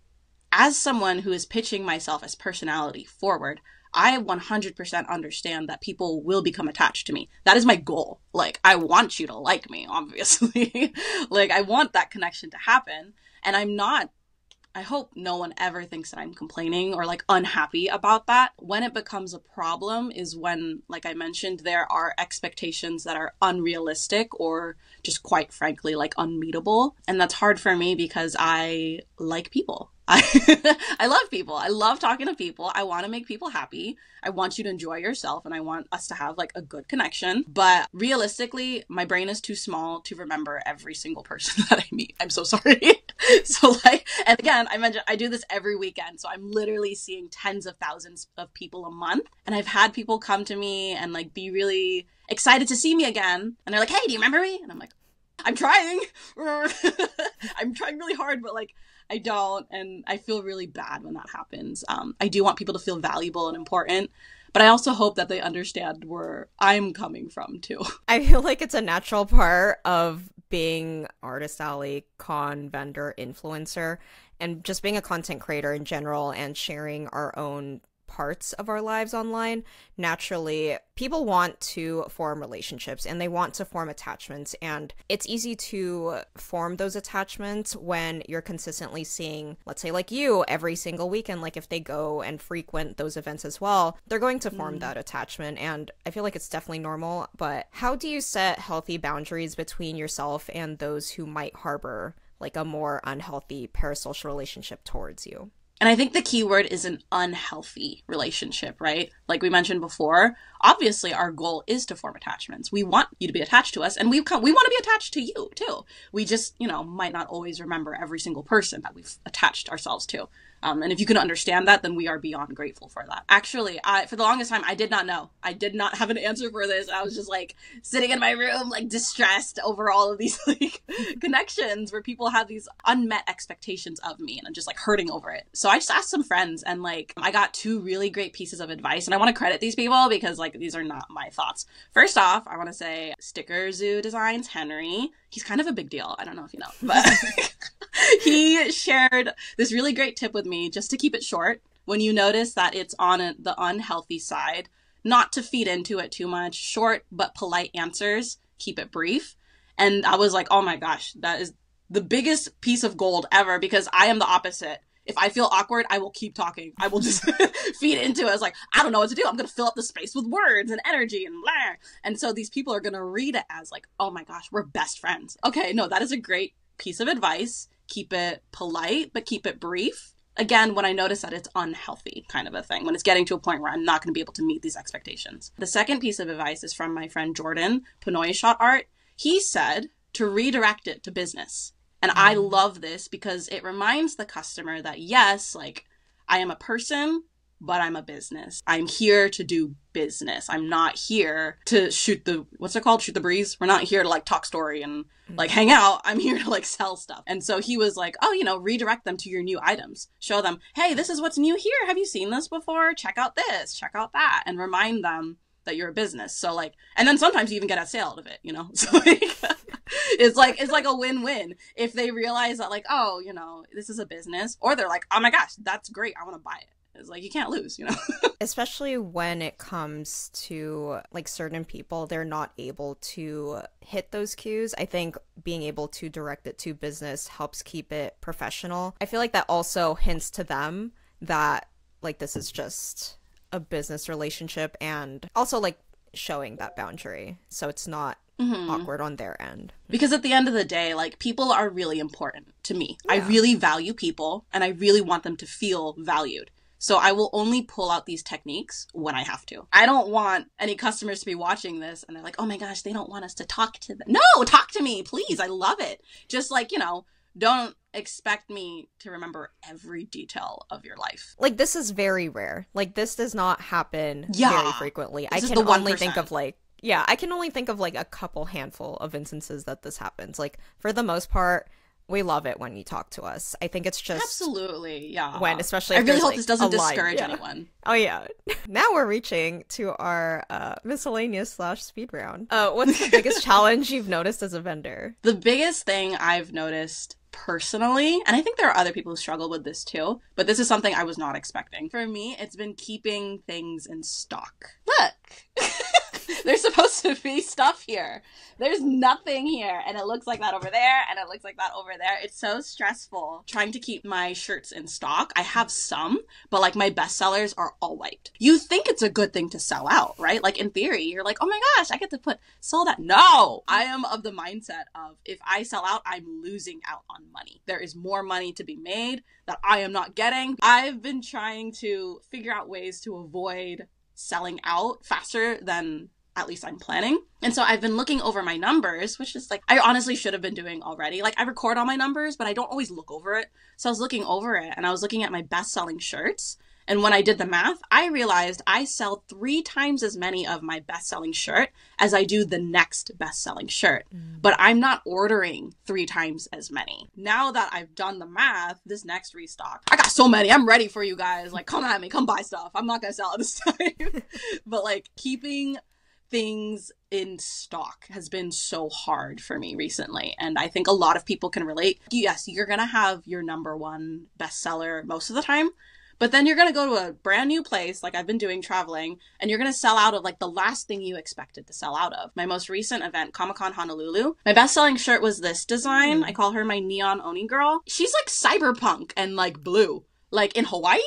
as someone who is pitching myself as personality forward, I 100% understand that people will become attached to me. That is my goal. Like, I want you to like me, obviously. Like, I want that connection to happen. And I hope no one ever thinks that I'm complaining or like unhappy about that. When it becomes a problem is when, like I mentioned, there are expectations that are unrealistic or just quite frankly, like unmeetable. And that's hard for me because I like people. I love people. I love talking to people. I want to make people happy. I want you to enjoy yourself, and I want us to have like a good connection. But realistically, my brain is too small to remember every single person that I meet. I'm so sorry. So like, and again, I mentioned I do this every weekend. So I'm literally seeing tens of thousands of people a month. And I've had people come to me and like be really excited to see me again. And they're like, hey, do you remember me? And I'm like, I'm trying. I'm trying really hard, but like, I don't, and I feel really bad when that happens. I do want people to feel valuable and important, but I also hope that they understand where I'm coming from too. I feel like it's a natural part of being Artist Alley, con, vendor, influencer, and just being a content creator in general and sharing our own parts of our lives online. Naturally, people want to form relationships and they want to form attachments, and it's easy to form those attachments when you're consistently seeing, let's say like you, every single weekend. Like if they go and frequent those events as well, they're going to form that attachment, and I feel like it's definitely normal. But how do you set healthy boundaries between yourself and those who might harbor like a more unhealthy parasocial relationship towards you? And I think the key word is an unhealthy relationship, right? Like we mentioned before, obviously our goal is to form attachments. We want you to be attached to us, and we want to be attached to you too. We just, might not always remember every single person that we've attached ourselves to. And if you can understand that, then we are beyond grateful for that. Actually, for the longest time, I did not know. I did not have an answer for this. I was just like sitting in my room, like distressed over all of these like connections where people have these unmet expectations of me, and I'm just like hurting over it. So I just asked some friends, and like I got two really great pieces of advice, and I want to credit these people because like these are not my thoughts. First off, I want to say Sticker Zoo Designs, Henry. He's kind of a big deal. I don't know if you know, but he shared this really great tip with me just to keep it short. When you notice that it's on the unhealthy side, not to feed into it too much, short but polite answers, keep it brief. And I was like, oh my gosh, that is the biggest piece of gold ever, because I am the opposite. If I feel awkward, I will keep talking. I will just feed into it. I was like, I don't know what to do. I'm going to fill up the space with words and energy and blah. And so these people are going to read it as like, oh my gosh, we're best friends. Okay, no, that is a great piece of advice. Keep it polite, but keep it brief. Again, when I notice that it's unhealthy kind of a thing, when it's getting to a point where I'm not going to be able to meet these expectations. The second piece of advice is from my friend Jordan, Pinoy Shot Art. He said to redirect it to business. And I love this because it reminds the customer that yes, like I am a person, but I'm a business. I'm here to do business. I'm not here to shoot the, what's it called? Shoot the breeze. We're not here to like talk story and like hang out. I'm here to like sell stuff. And so he was like, oh, redirect them to your new items. Show them, hey, this is what's new here. Have you seen this before? Check out this, check out that. And remind them that you're a business. So like, and then sometimes you even get a sale out of it, you know? So like, it's like a win-win if they realize that like, oh, you know, this is a business, or they're like, oh my gosh, that's great, I want to buy it. It's like, you can't lose, you know? Especially when it comes to like certain people, they're not able to hit those cues. I think being able to direct it to business helps keep it professional. I feel like that also hints to them that like this is just a business relationship, and also like showing that boundary so it's not awkward on their end. Because at the end of the day, like, people are really important to me. Yeah. I really value people, and I really want them to feel valued. So I will only pull out these techniques when I have to. I don't want any customers to be watching this and they're like, oh my gosh, they don't want us to talk to them. No, talk to me, please. I love it. Just like, you know, don't expect me to remember every detail of your life. Like, this is very rare. Like, this does not happen very frequently. I can only think of like, I can only think of like a couple handful of instances that this happens. Like, for the most part, we love it when you talk to us. I think it's just absolutely, yeah. When, especially, I if really hope like this doesn't discourage anyone. Oh yeah. Now we're reaching to our miscellaneous / speed round. What's the biggest challenge you've noticed as a vendor? The biggest thing I've noticed personally, and I think there are other people who struggle with this too, but this is something I was not expecting. For me, it's been keeping things in stock. Look. There's supposed to be stuff here. There's nothing here. And it looks like that over there. And it looks like that over there. It's so stressful trying to keep my shirts in stock. I have some, but like my best sellers are all white. You think it's a good thing to sell out, right? Like in theory, you're like, oh my gosh, I get to sell that. No, I am of the mindset of if I sell out, I'm losing out on money. There is more money to be made that I am not getting. I've been trying to figure out ways to avoid selling out faster than at least I'm planning. And so I've been looking over my numbers, which is like, I honestly should have been doing already. Like, I record all my numbers, but I don't always look over it. So I was looking over it and I was looking at my best-selling shirts. And when I did the math, I realized I sell 3 times as many of my best-selling shirt as I do the next best-selling shirt. But I'm not ordering 3 times as many. Now that I've done the math, this next restock, I got so many. I'm ready for you guys. Like, come at me. Come buy stuff. I'm not going to sell it this time. But like, keeping things in stock has been so hard for me recently, and I think a lot of people can relate. Yes, you're gonna have your number one bestseller most of the time, but then you're gonna go to a brand new place like I've been doing traveling, and you're gonna sell out of like the last thing you expected to sell out of. My most recent event, Comic-Con Honolulu, my best-selling shirt was this design. I call her my neon Oni girl. She's like cyberpunk and like blue, like in Hawaii.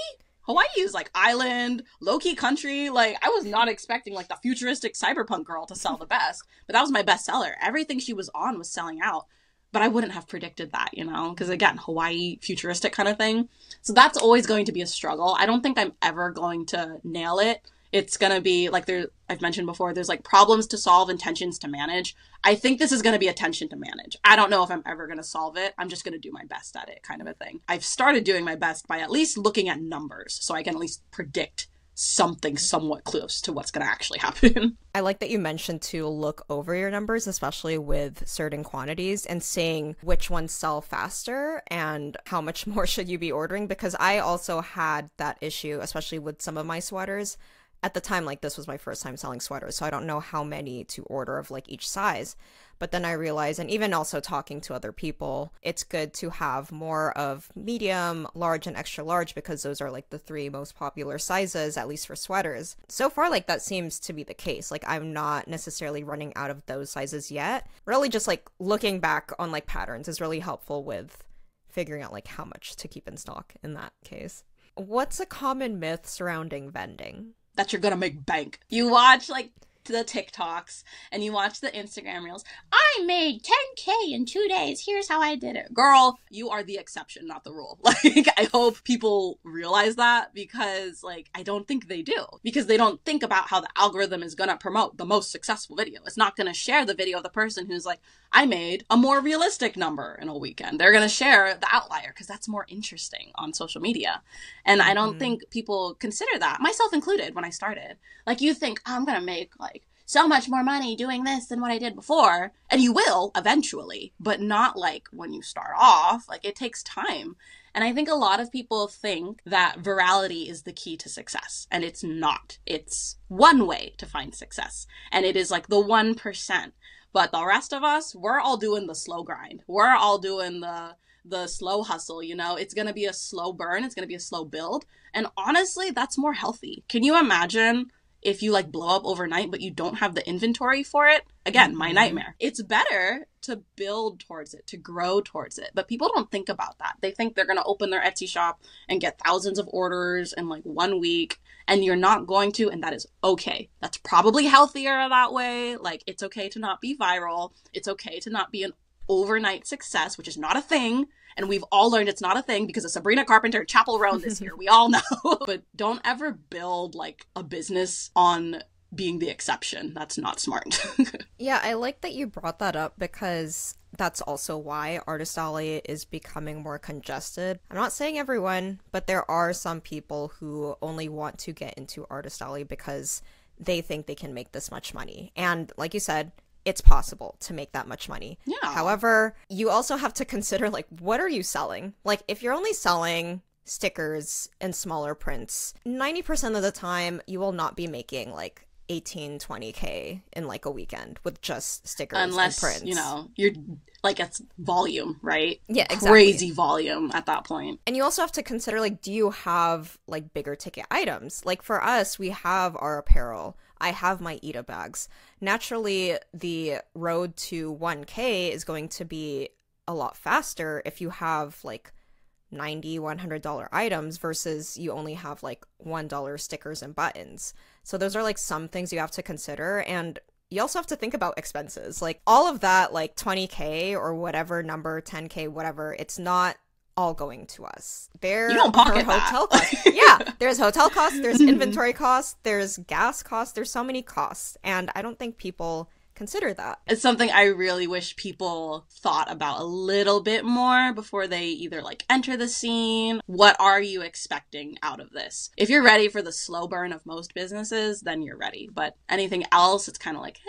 Hawaii is like island, low-key country. Like, I was not expecting like the futuristic cyberpunk girl to sell the best, but that was my best seller. Everything she was on was selling out, but I wouldn't have predicted that, you know, because again, Hawaii, futuristic kind of thing. So that's always going to be a struggle. I don't think I'm ever going to nail it. It's going to be like I've mentioned before, there's like problems to solve and tensions to manage. I think this is going to be a tension to manage. I don't know if I'm ever going to solve it. I'm just going to do my best at it, kind of a thing. I've started doing my best by at least looking at numbers so I can at least predict something somewhat close to what's going to actually happen. I like that you mentioned to look over your numbers, especially with certain quantities, and seeing which ones sell faster and how much more should you be ordering, because I also had that issue, especially with some of my sweaters. At the time, like, this was my first time selling sweaters, so I don't know how many to order of like each size. But then I realized, and even also talking to other people, it's good to have more of medium, large, and extra large, because those are like the 3 most popular sizes, at least for sweaters. So far, like, that seems to be the case. Like, I'm not necessarily running out of those sizes yet. Really just like looking back on like patterns is really helpful with figuring out like how much to keep in stock in that case. What's a common myth surrounding vending? That you're gonna make bank. You watch like the TikToks and you watch the Instagram reels. I made 10K in 2 days. Here's how I did it. Girl, you are the exception, not the rule. Like, I hope people realize that, because like, I don't think they do, because they don't think about how the algorithm is gonna promote the most successful video. It's not gonna share the video of the person who's like, I made a more realistic number in a weekend. They're gonna share the outlier because that's more interesting on social media. And I don't think people consider that, myself included, when I started. Like, you think, oh, I'm gonna make like so much more money doing this than what I did before. And you will eventually, but not like when you start off. Like, it takes time. And I think a lot of people think that virality is the key to success, and it's not. It's one way to find success, and it is like the 1%. But the rest of us, we're all doing the slow grind. We're all doing the slow hustle, you know? It's going to be a slow burn. It's going to be a slow build. And honestly, that's more healthy. Can you imagine if you like blow up overnight, but you don't have the inventory for it? Again, my nightmare. It's better to build towards it, to grow towards it. But people don't think about that. They think they're going to open their Etsy shop and get thousands of orders in like 1 week, and you're not going to, and that is okay. That's probably healthier that way. Like, it's okay to not be viral. It's okay to not be an overnight success, which is not a thing. And we've all learned it's not a thing because of Sabrina Carpenter Chapel Roan this year. We all know. But don't ever build like a business on being the exception. That's not smart. Yeah, I like that you brought that up because that's also why Artist Alley is becoming more congested. I'm not saying everyone, but there are some people who only want to get into Artist Alley because they think they can make this much money. And like you said, it's possible to make that much money. Yeah. However, you also have to consider, like, what are you selling? Like, if you're only selling stickers and smaller prints, 90% of the time, you will not be making, like, 20K in, like, a weekend with just stickers and prints. You know, you're, like, it's volume, right? Yeah, exactly. Crazy volume at that point. And you also have to consider, like, do you have, like, bigger ticket items? Like, for us, we have our apparel. I have my Ida bags. Naturally, the road to 1K is going to be a lot faster if you have like $90, $100 items versus you only have like $1 stickers and buttons. So those are like some things you have to consider. And you also have to think about expenses. Like all of that, like 20K or whatever number, 10K, whatever, it's not all going to us. There you don't pocket are hotel costs. Yeah, there's hotel costs, there's inventory costs, there's gas costs, there's so many costs, and I don't think people consider that. It's something I really wish people thought about a little bit more before they either like enter the scene. What are you expecting out of this? If you're ready for the slow burn of most businesses, then you're ready. But anything else, it's kind of like,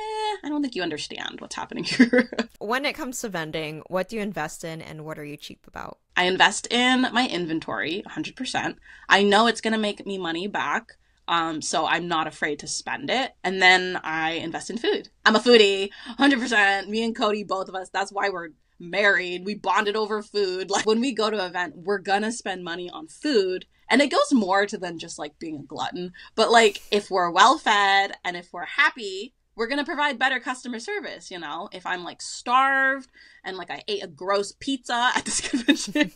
I don't think you understand what's happening here. When it comes to vending, what do you invest in and what are you cheap about? I invest in my inventory 100%. I know it's going to make me money back. So I'm not afraid to spend it. And then I invest in food. I'm a foodie, 100%. Me and Cody, both of us, that's why we're married. We bonded over food. Like when we go to an event, we're gonna spend money on food. And it goes more to than just like being a glutton. But like if we're well fed and if we're happy, we're going to provide better customer service, you know? If I'm like starved and like I ate a gross pizza at this convention,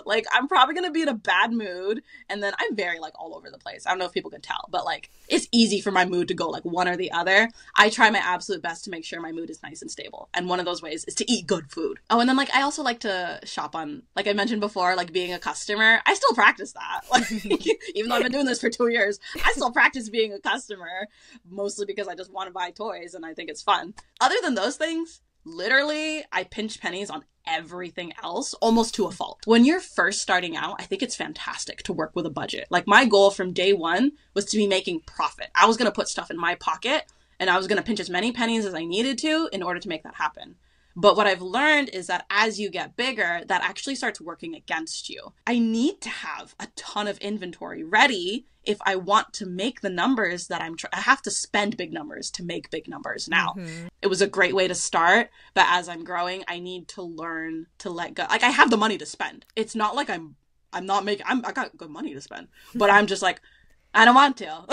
like I'm probably going to be in a bad mood. And then I'm very like all over the place. I don't know if people can tell, but like it's easy for my mood to go like one or the other. I try my absolute best to make sure my mood is nice and stable. And one of those ways is to eat good food. Oh, and then like I also like to shop on, like I mentioned before, like being a customer. I still practice that. Like even though I've been doing this for 2 years, I still practice being a customer, mostly because I just want to buy toys and I think it's fun. Other than those things, literally, I pinch pennies on everything else, almost to a fault. When you're first starting out, I think it's fantastic to work with a budget. Like my goal from day one was to be making profit. I was going to put stuff in my pocket and I was going to pinch as many pennies as I needed to in order to make that happen. But what I've learned is that as you get bigger, that actually starts working against you. I need to have a ton of inventory ready if I want to make the numbers that I have to spend big numbers to make big numbers now. Mm-hmm. It was a great way to start, but as I'm growing, I need to learn to let go. Like I have the money to spend. It's not like I got good money to spend, but I'm just like, I don't want to.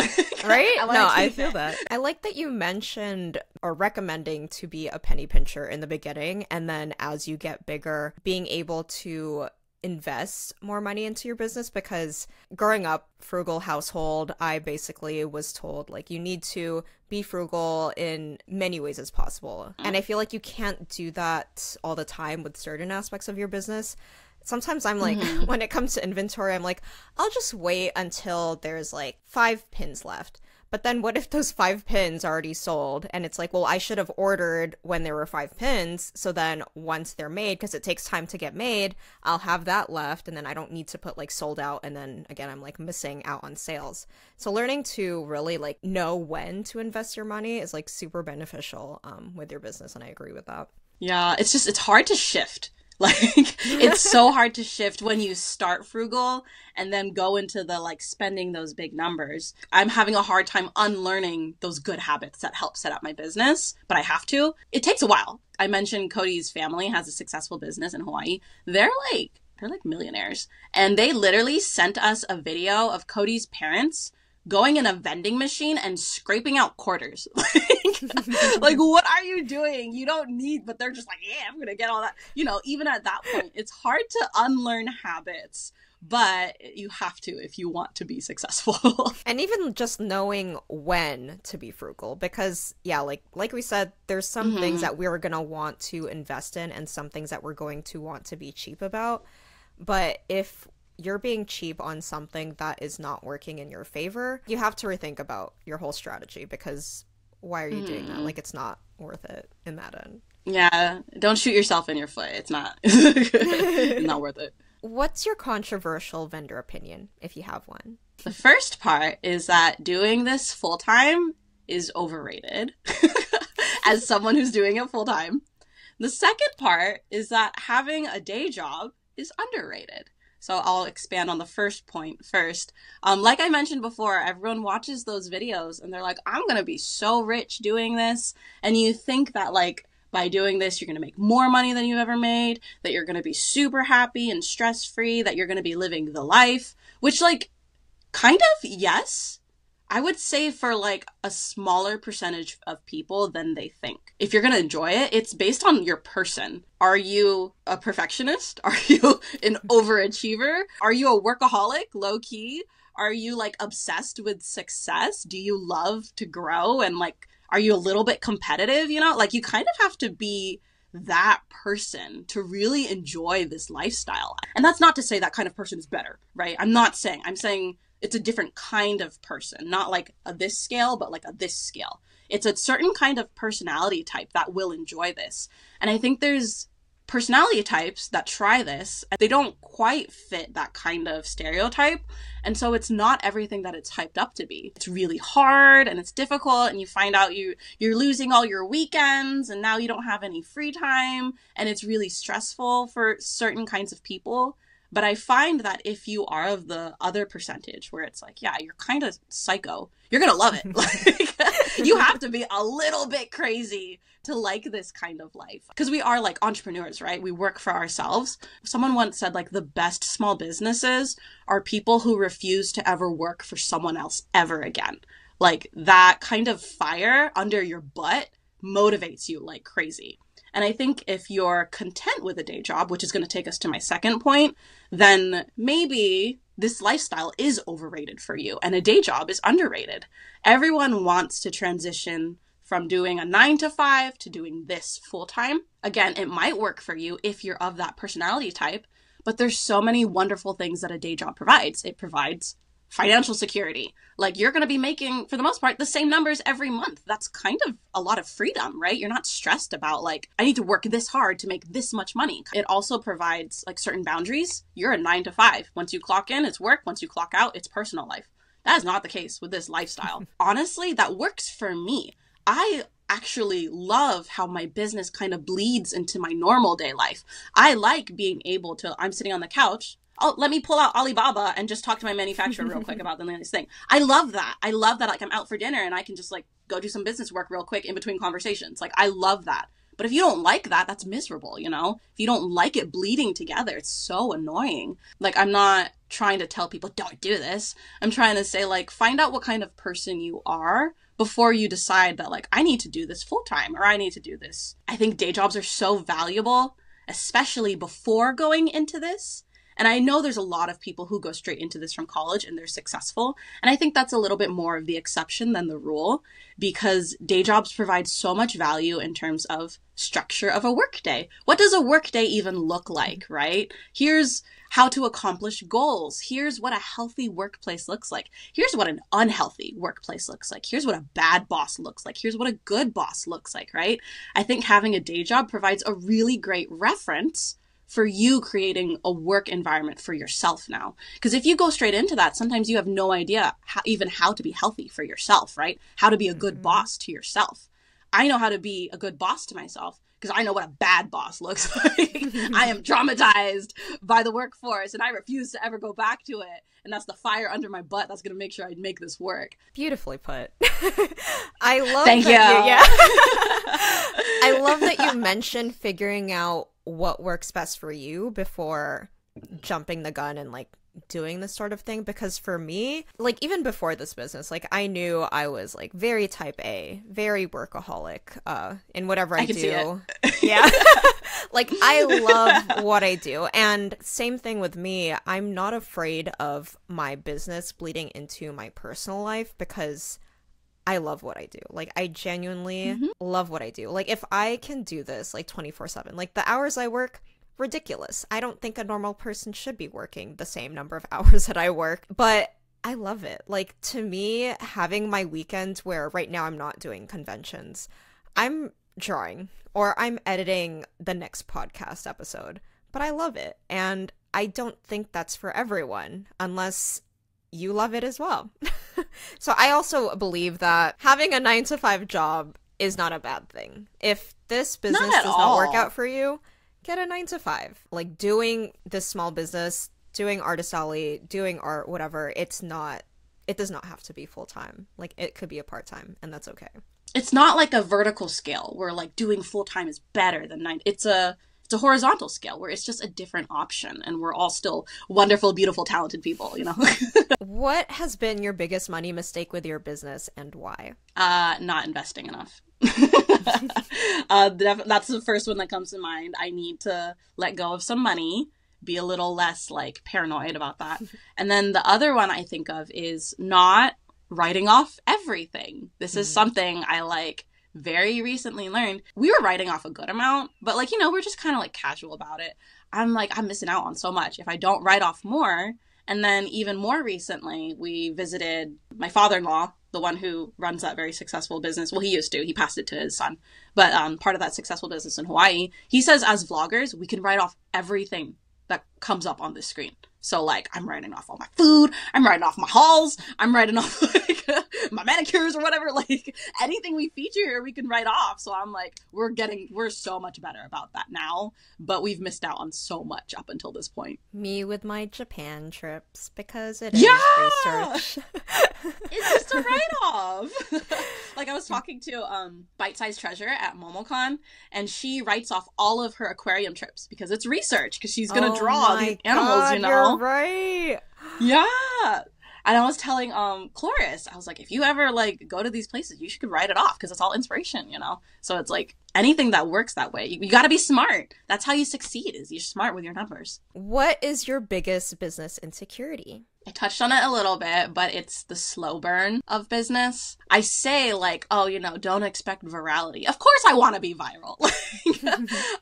Right? I feel that. I like that you mentioned or recommending to be a penny pincher in the beginning, and then as you get bigger, being able to invest more money into your business, because growing up, frugal household, I basically was told, like, you need to be frugal in many ways as possible. And I feel like you can't do that all the time with certain aspects of your business. Sometimes I'm like, when it comes to inventory, I'm like, I'll just wait until there's like 5 pins left. But then what if those 5 pins are already sold? And it's like, well, I should have ordered when there were 5 pins. So then once they're made, because it takes time to get made, I'll have that left. And then I don't need to put like sold out. And then again, I'm like missing out on sales. So learning to really like know when to invest your money is like super beneficial with your business. And I agree with that. Yeah, it's hard to shift. Like, it's so hard to shift when you start frugal and then go into the like spending those big numbers. I'm having a hard time unlearning those good habits that help set up my business, but I have to. It takes a while. I mentioned Cody's family has a successful business in Hawaii. They're like millionaires. And they literally sent us a video of Cody's parents going in a vending machine and scraping out quarters. Like, what are you doing? You don't need, but they're just like, yeah, I'm going to get all that. You know, even at that point, it's hard to unlearn habits, but you have to if you want to be successful. And even just knowing when to be frugal, because yeah, like we said, there's some things that we're going to want to invest in and some things that we're going to want to be cheap about. But if you're being cheap on something that is not working in your favor, you have to rethink about your whole strategy, because why are you doing that? Like, it's not worth it in that end. Yeah, don't shoot yourself in your foot. It's not not worth it. What's your controversial vendor opinion, if you have one? The first part is that doing this full time is overrated as someone who's doing it full time. The second part is that having a day job is underrated. So I'll expand on the first point first. Like I mentioned before, everyone watches those videos and they're like, I'm going to be so rich doing this. And you think that like by doing this, you're going to make more money than you've ever made, that you're going to be super happy and stress-free, that you're going to be living the life, which like kind of, yes. I would say for like a smaller percentage of people than they think. If you're going to enjoy it, it's based on your person. Are you a perfectionist? Are you an overachiever? Are you a workaholic, low key? Are you like obsessed with success? Do you love to grow? And like, are you a little bit competitive? You know, like you kind of have to be that person to really enjoy this lifestyle. And that's not to say that kind of person is better, right? I'm saying it's a different kind of person, not like a this scale, but like a this scale. It's a certain kind of personality type that will enjoy this. And I think there's personality types that try this and they don't quite fit that kind of stereotype. And so it's not everything that it's hyped up to be. It's really hard and it's difficult, and you find out you're losing all your weekends and now you don't have any free time, and it's really stressful for certain kinds of people. But I find that if you are of the other percentage where it's like, yeah, you're kind of psycho, you're going to love it. Like, you have to be a little bit crazy to like this kind of life. Because we are like entrepreneurs, right? We work for ourselves. Someone once said like the best small businesses are people who refuse to ever work for someone else ever again. Like that kind of fire under your butt motivates you like crazy. And I think if you're content with a day job, which is going to take us to my second point, then maybe this lifestyle is overrated for you and a day job is underrated. Everyone wants to transition from doing a 9 to 5 to doing this full time. Again, it might work for you if you're of that personality type, but there's so many wonderful things that a day job provides. It provides financial security. Like you're going to be making, for the most part, the same numbers every month. That's kind of a lot of freedom, right? You're not stressed about like, I need to work this hard to make this much money. It also provides like certain boundaries. You're a 9 to 5. Once you clock in, it's work. Once you clock out, it's personal life. That is not the case with this lifestyle. Honestly, that works for me. I actually love how my business kind of bleeds into my normal day life. I like being able to, I'm sitting on the couch, oh, let me pull out Alibaba and just talk to my manufacturer real quick about the latest thing. I love that. I love that like I'm out for dinner and I can just like go do some business work real quick in between conversations. Like I love that. But if you don't like that, that's miserable, you know? If you don't like it bleeding together, it's so annoying. Like I'm not trying to tell people don't do this. I'm trying to say like find out what kind of person you are before you decide that like I need to do this full time or I need to do this. I think day jobs are so valuable, especially before going into this. And I know there's a lot of people who go straight into this from college and they're successful. And I think that's a little bit more of the exception than the rule, because day jobs provide so much value in terms of structure of a workday. What does a workday even look like, right? Here's how to accomplish goals. Here's what a healthy workplace looks like. Here's what an unhealthy workplace looks like. Here's what a bad boss looks like. Here's what a good boss looks like, right? I think having a day job provides a really great reference for you creating a work environment for yourself now. Because if you go straight into that, sometimes you have no idea how to be healthy for yourself, right? How to be a good boss to yourself. I know how to be a good boss to myself because I know what a bad boss looks like. I am traumatized by the workforce and I refuse to ever go back to it. And that's the fire under my butt that's going to make sure I make this work. Beautifully put. I love Thank you. I love that you mentioned figuring out what works best for you before jumping the gun and like doing this sort of thing, because for me, like even before this business, like I knew I was like very type A, very workaholic in whatever I can do. see it. Yeah. Like I love what I do. And same thing with me, I'm not afraid of my business bleeding into my personal life because I love what I do. Like I genuinely love what I do. Like if I can do this like 24/7, like the hours I work, ridiculous. I don't think a normal person should be working the same number of hours that I work, but I love it. Like to me, having my weekends where right now I'm not doing conventions, I'm drawing or I'm editing the next podcast episode, but I love it. And I don't think that's for everyone unless you love it as well. So I also believe that having a 9-to-5 job is not a bad thing. If this business does not work out for you, get a 9-to-5. Like doing this small business, doing Artist Alley, doing art, whatever, it does not have to be full time. Like it could be a part time, and that's okay. It's not like a vertical scale where like doing full time is better than 9. It's a horizontal scale where it's just a different option, and we're all still wonderful, beautiful, talented people, you know. What has been your biggest money mistake with your business and why? Not investing enough. That's the first one that comes to mind. I need to let go of some money, be a little less like paranoid about that. And then the other one I think of is not writing off everything. This is something I like very recently learned. We were writing off a good amount, but like, you know, we're just kind of like casual about it. I'm like, I'm missing out on so much if I don't write off more. And then even more recently, we visited my father-in-law, the one who runs that very successful business. Well, he used to. He passed it to his son. But part of that successful business in Hawaii, he says as vloggers, we can write off everything that comes up on the screen. So, like, I'm writing off all my food. I'm writing off my hauls. I'm writing off, like, my manicures or whatever. Like, anything we feature here, we can write off. So I'm like, we're so much better about that now. But we've missed out on so much up until this point. Me with my Japan trips, because it is research. It's just a write-off. Like, I was talking to Bite Size Treasure at MomoCon, and she writes off all of her aquarium trips because it's research, because she's going to draw the animals, you know? You're right. Yeah. And I was telling Cloris, I was like, if you ever like go to these places, you should write it off because it's all inspiration, you know? So it's like anything that works that way. You got to be smart. That's how you succeed, is you're smart with your numbers. What is your biggest business insecurity? I touched on it a little bit, but it's the slow burn of business. I say like, oh, you know, don't expect virality. Of course I want to be viral.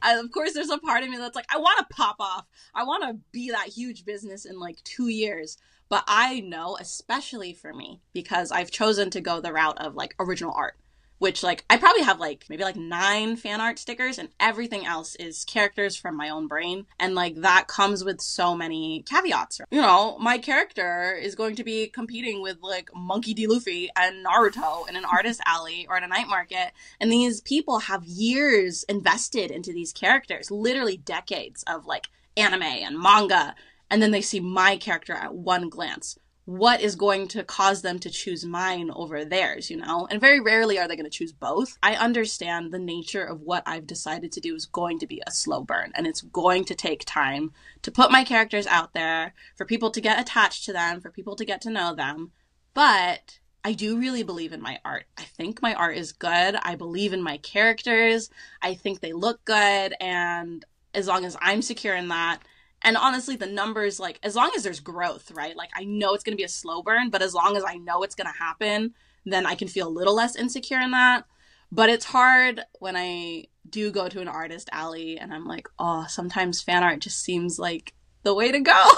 Of course there's a part of me that's like, I want to pop off. I want to be that huge business in like 2 years. But I know, especially for me, because I've chosen to go the route of like original art, which like I probably have like maybe like 9 fan art stickers, and everything else is characters from my own brain. And like that comes with so many caveats. You know, my character is going to be competing with like Monkey D. Luffy and Naruto in an artist alley or in a night market. And these people have years invested into these characters, literally decades of like anime and manga. And then they see my character at one glance. What is going to cause them to choose mine over theirs, you know? And very rarely are they going to choose both. I understand the nature of what I've decided to do is going to be a slow burn. And it's going to take time to put my characters out there, for people to get attached to them, for people to get to know them. But I do really believe in my art. I think my art is good. I believe in my characters. I think they look good. And as long as I'm secure in that, and honestly, the numbers, like, as long as there's growth, right? Like, I know it's going to be a slow burn, but as long as I know it's going to happen, then I can feel a little less insecure in that. But it's hard when I do go to an artist alley and I'm like, oh, sometimes fan art just seems like the way to go.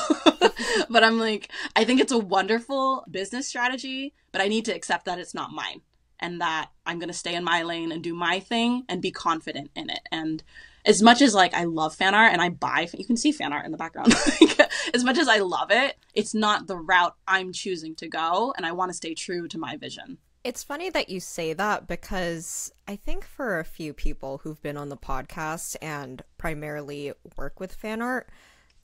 But I'm like, I think it's a wonderful business strategy, but I need to accept that it's not mine, and that I'm going to stay in my lane and do my thing and be confident in it. And as much as like I love fan art and I buy, you can see fan art in the background. As much as I love it, it's not the route I'm choosing to go, and I want to stay true to my vision. It's funny that you say that because I think for a few people who've been on the podcast and primarily work with fan art,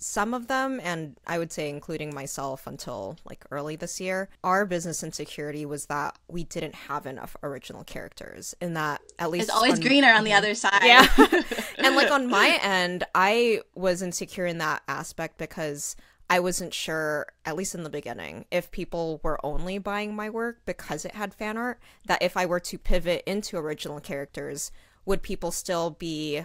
some of them, and I would say including myself until like early this year, our business insecurity was that we didn't have enough original characters. In that, at least it's always greener on the other side. Yeah. And like on my end, I was insecure in that aspect because I wasn't sure, at least in the beginning, if people were only buying my work because it had fan art, that if I were to pivot into original characters, would people still be,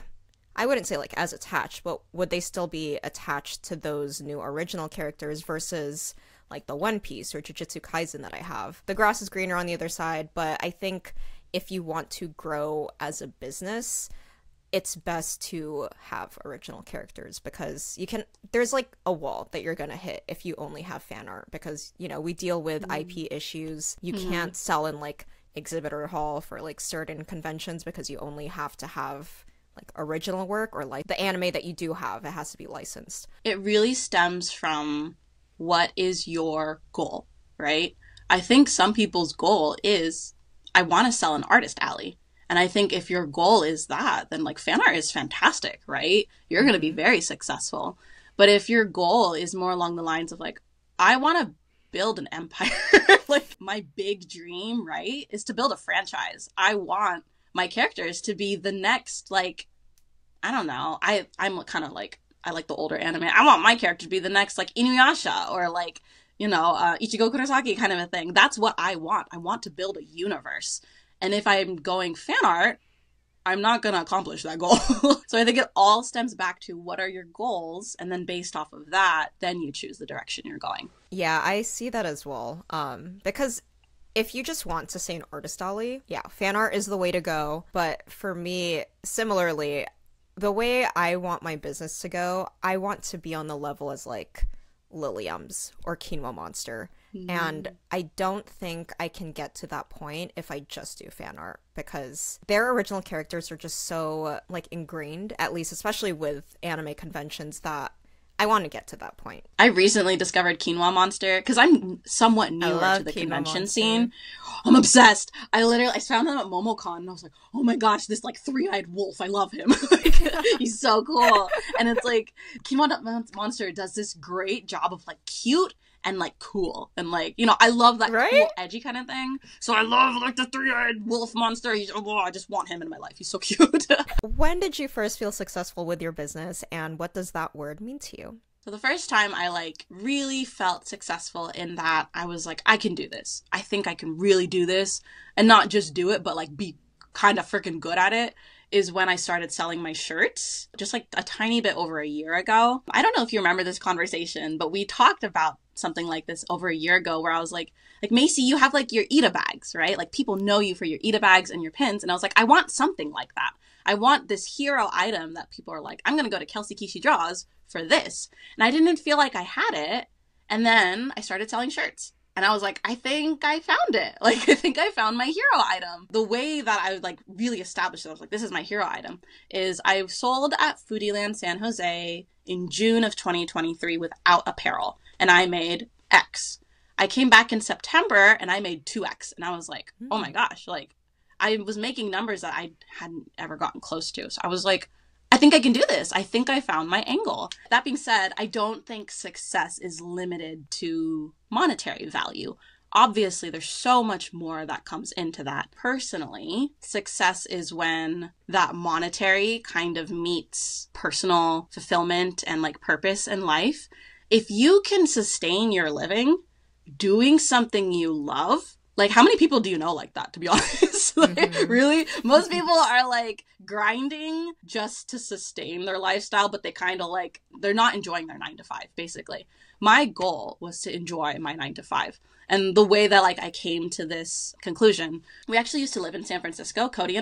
I wouldn't say like as attached, but would they still be attached to those new original characters versus like the One Piece or Jujutsu Kaisen that I have? The grass is greener on the other side, but I think if you want to grow as a business, it's best to have original characters because there's like a wall that you're gonna hit if you only have fan art because, you know, we deal with IP issues. You can't sell in like exhibitor hall for like certain conventions because you only have to have like original work, or like the anime that you do have, it has to be licensed. It really stems from what is your goal, right? I think some people's goal is, I want to sell an artist alley. And I think if your goal is that, then like fan art is fantastic, right? You're going to be very successful. But if your goal is more along the lines of like, I want to build an empire, like my big dream, right, is to build a franchise. I want my characters to be the next, like, I don't know. I'm kind of like, I like the older anime. I want my character to be the next like Inuyasha or like, you know, Ichigo Kurosaki kind of a thing. That's what I want. I want to build a universe. And if I'm going fan art, I'm not going to accomplish that goal. So I think it all stems back to what are your goals? And then based off of that, then you choose the direction you're going. Yeah, I see that as well. Because if you just want to say an artist alley, yeah, fan art is the way to go. But for me, similarly, the way I want my business to go, I want to be on the level as like Liliums or Quinoa Monster. And I don't think I can get to that point if I just do fan art because their original characters are just so like ingrained, at least especially with anime conventions, that I want to get to that point. I recently discovered Quinoa Monster because I'm somewhat newer to the convention scene. I'm obsessed. I found him at MomoCon and I was like, oh my gosh, this like three-eyed wolf. I love him. Like, he's so cool. And it's like Quinoa Monster does this great job of like cute and like cool and like, you know, I love that cool edgy kind of thing. So I love like the three-eyed wolf monster. I just want him in my life. He's so cute. When did you first feel successful with your business and what does that word mean to you? So the first time I like really felt successful in that I was like, I can do this. I think I can really do this and not just do it, but like be kind of freaking good at it, is when I started selling my shirts just like a tiny bit over a year ago. I don't know if you remember this conversation, but we talked about something like this over a year ago where I was like Macy, you have like your Ita bags, right? Like people know you for your Ita bags and your pins. And I was like, I want something like that. I want this hero item that people are like, I'm going to go to Kelsiekishidraws for this. And I didn't feel like I had it. And then I started selling shirts. And I was like, I think I found it. Like, I think I found my hero item. The way that I like really established it, I was like, this is my hero item, is I sold at Foodieland San Jose in June of 2023 without apparel. And I made X. I came back in September and I made 2X. And I was like, oh my gosh, like I was making numbers that I hadn't ever gotten close to. So I was like, I think I can do this. I think I found my angle. That being said, I don't think success is limited to monetary value. Obviously, there's so much more that comes into that. Personally, success is when that monetary kind of meets personal fulfillment and like purpose in life. If you can sustain your living doing something you love, like how many people do you know like that, to be honest? Like, really? Most people are like grinding just to sustain their lifestyle, but they kind of like, they're not enjoying their 9 to 5, basically. My goal was to enjoy my 9 to 5. And the way that like I came to this conclusion, we actually used to live in San Francisco, Cody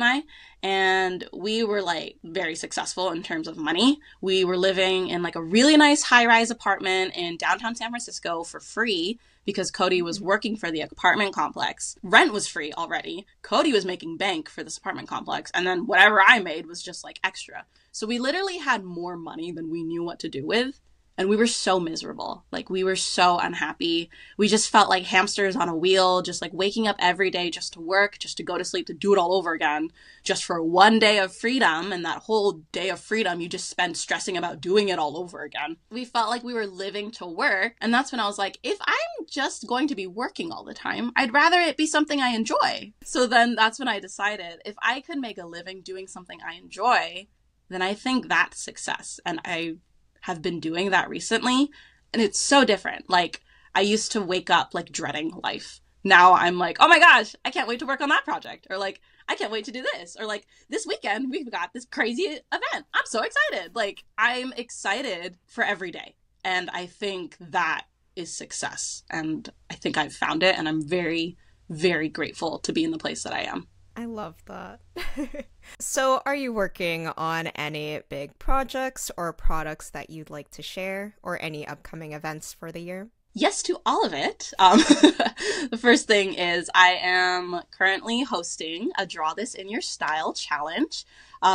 and we were like very successful in terms of money. We were living in like a really nice high-rise apartment in downtown San Francisco for free because Cody was working for the apartment complex. Rent was free already. Cody was making bank for this apartment complex. And then whatever I made was just like extra. So we literally had more money than we knew what to do with. and we were so miserable. Like, we were so unhappy. We just felt like hamsters on a wheel, just like waking up every day just to work, just to go to sleep, to do it all over again, just for one day of freedom. And that whole day of freedom, you just spend stressing about doing it all over again. We felt like we were living to work. And that's when I was like, if I'm just going to be working all the time, I'd rather it be something I enjoy. So then that's when I decided, if I could make a living doing something I enjoy, then I think that's success. And I have been doing that recently, and it's so different. Like, I used to wake up like dreading life. Now I'm like, oh my gosh, I can't wait to work on that project, or like, I can't wait to do this, or like, this weekend we've got this crazy event. I'm so excited. Like, I'm excited for every day, and I think that is success, and I think I've found it, and I'm very, very grateful to be in the place that I am. I love that. So are you working on any big projects or products that you'd like to share, or any upcoming events for the year? Yes to all of it. The first thing is I am currently hosting a Draw This in Your Style challenge.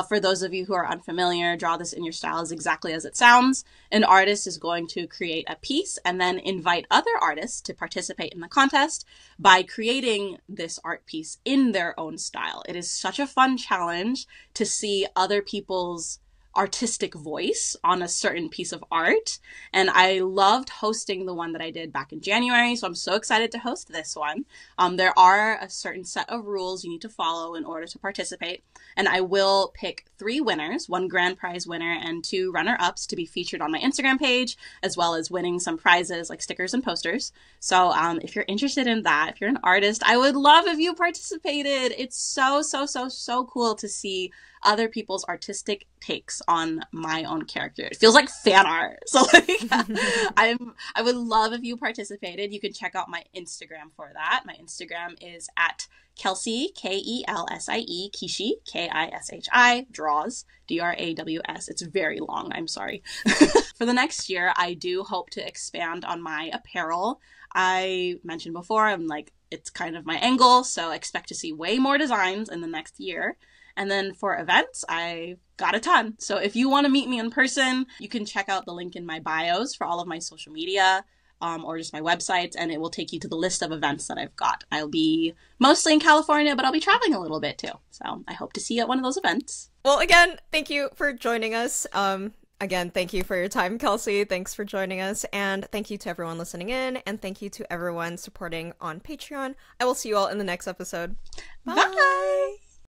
For those of you who are unfamiliar, Draw This in Your Style is exactly as it sounds. An artist is going to create a piece and then invite other artists to participate in the contest by creating this art piece in their own style. It is such a fun challenge to see other people's artistic voice on a certain piece of art. And I loved hosting the one that I did back in January, so I'm so excited to host this one. There are a certain set of rules you need to follow in order to participate, and I will pick 3 winners, 1 grand prize winner and 2 runner-ups to be featured on my Instagram page, as well as winning some prizes like stickers and posters. So if you're interested in that, if you're an artist, I would love if you participated. It's so, so, so, so cool to see other people's artistic takes on my own character. It feels like fan art. So like, I would love if you participated. You can check out my Instagram for that. My Instagram is at Kelsie, Kelsie, Kishi, Kishi, draws, Draws. It's very long. I'm sorry. For the next year, I do hope to expand on my apparel. I mentioned before, it's kind of my angle, so expect to see way more designs in the next year. And then for events, I got a ton. So if you want to meet me in person, you can check out the link in my bios for all of my social media, or just my websites, and it will take you to the list of events that I've got. I'll be mostly in California, but I'll be traveling a little bit too. So I hope to see you at one of those events. Well, again, thank you for joining us. Again, thank you for your time, Kelsie. Thanks for joining us. And thank you to everyone listening in. And thank you to everyone supporting on Patreon. I will see you all in the next episode. Bye! Bye.